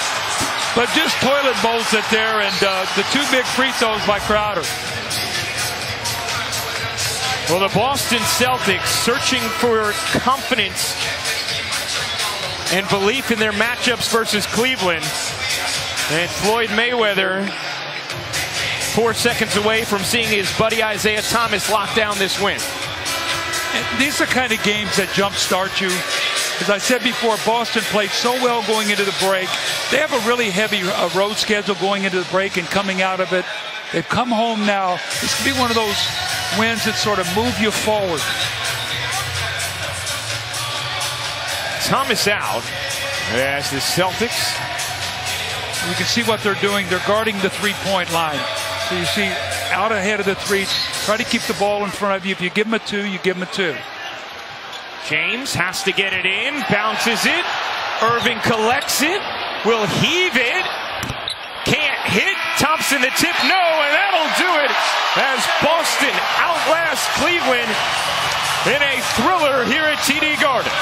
but just toilet bowls it there, and the 2 big free throws by Crowder. Well, the Boston Celtics searching for confidence and belief in their matchups versus Cleveland. And Floyd Mayweather 4 seconds away from seeing his buddy Isaiah Thomas lock down this win. And these are kind of games that jumpstart you. As I said before, Boston played so well going into the break. They have a really heavy road schedule going into the break and coming out of it. They've come home now. This could be one of those wins that sort of move you forward. Thomas out as the Celtics. You can see what they're doing. They're guarding the 3-point line. So you see out ahead of the 3. Try to keep the ball in front of you. If you give them a 2, you give them a 2. James has to get it in. Bounces it. Irving collects it. Will heave it. Can't hit. Thompson the tip. No, and that'll do it as Boston outlasts Cleveland in a thriller here at TD Garden.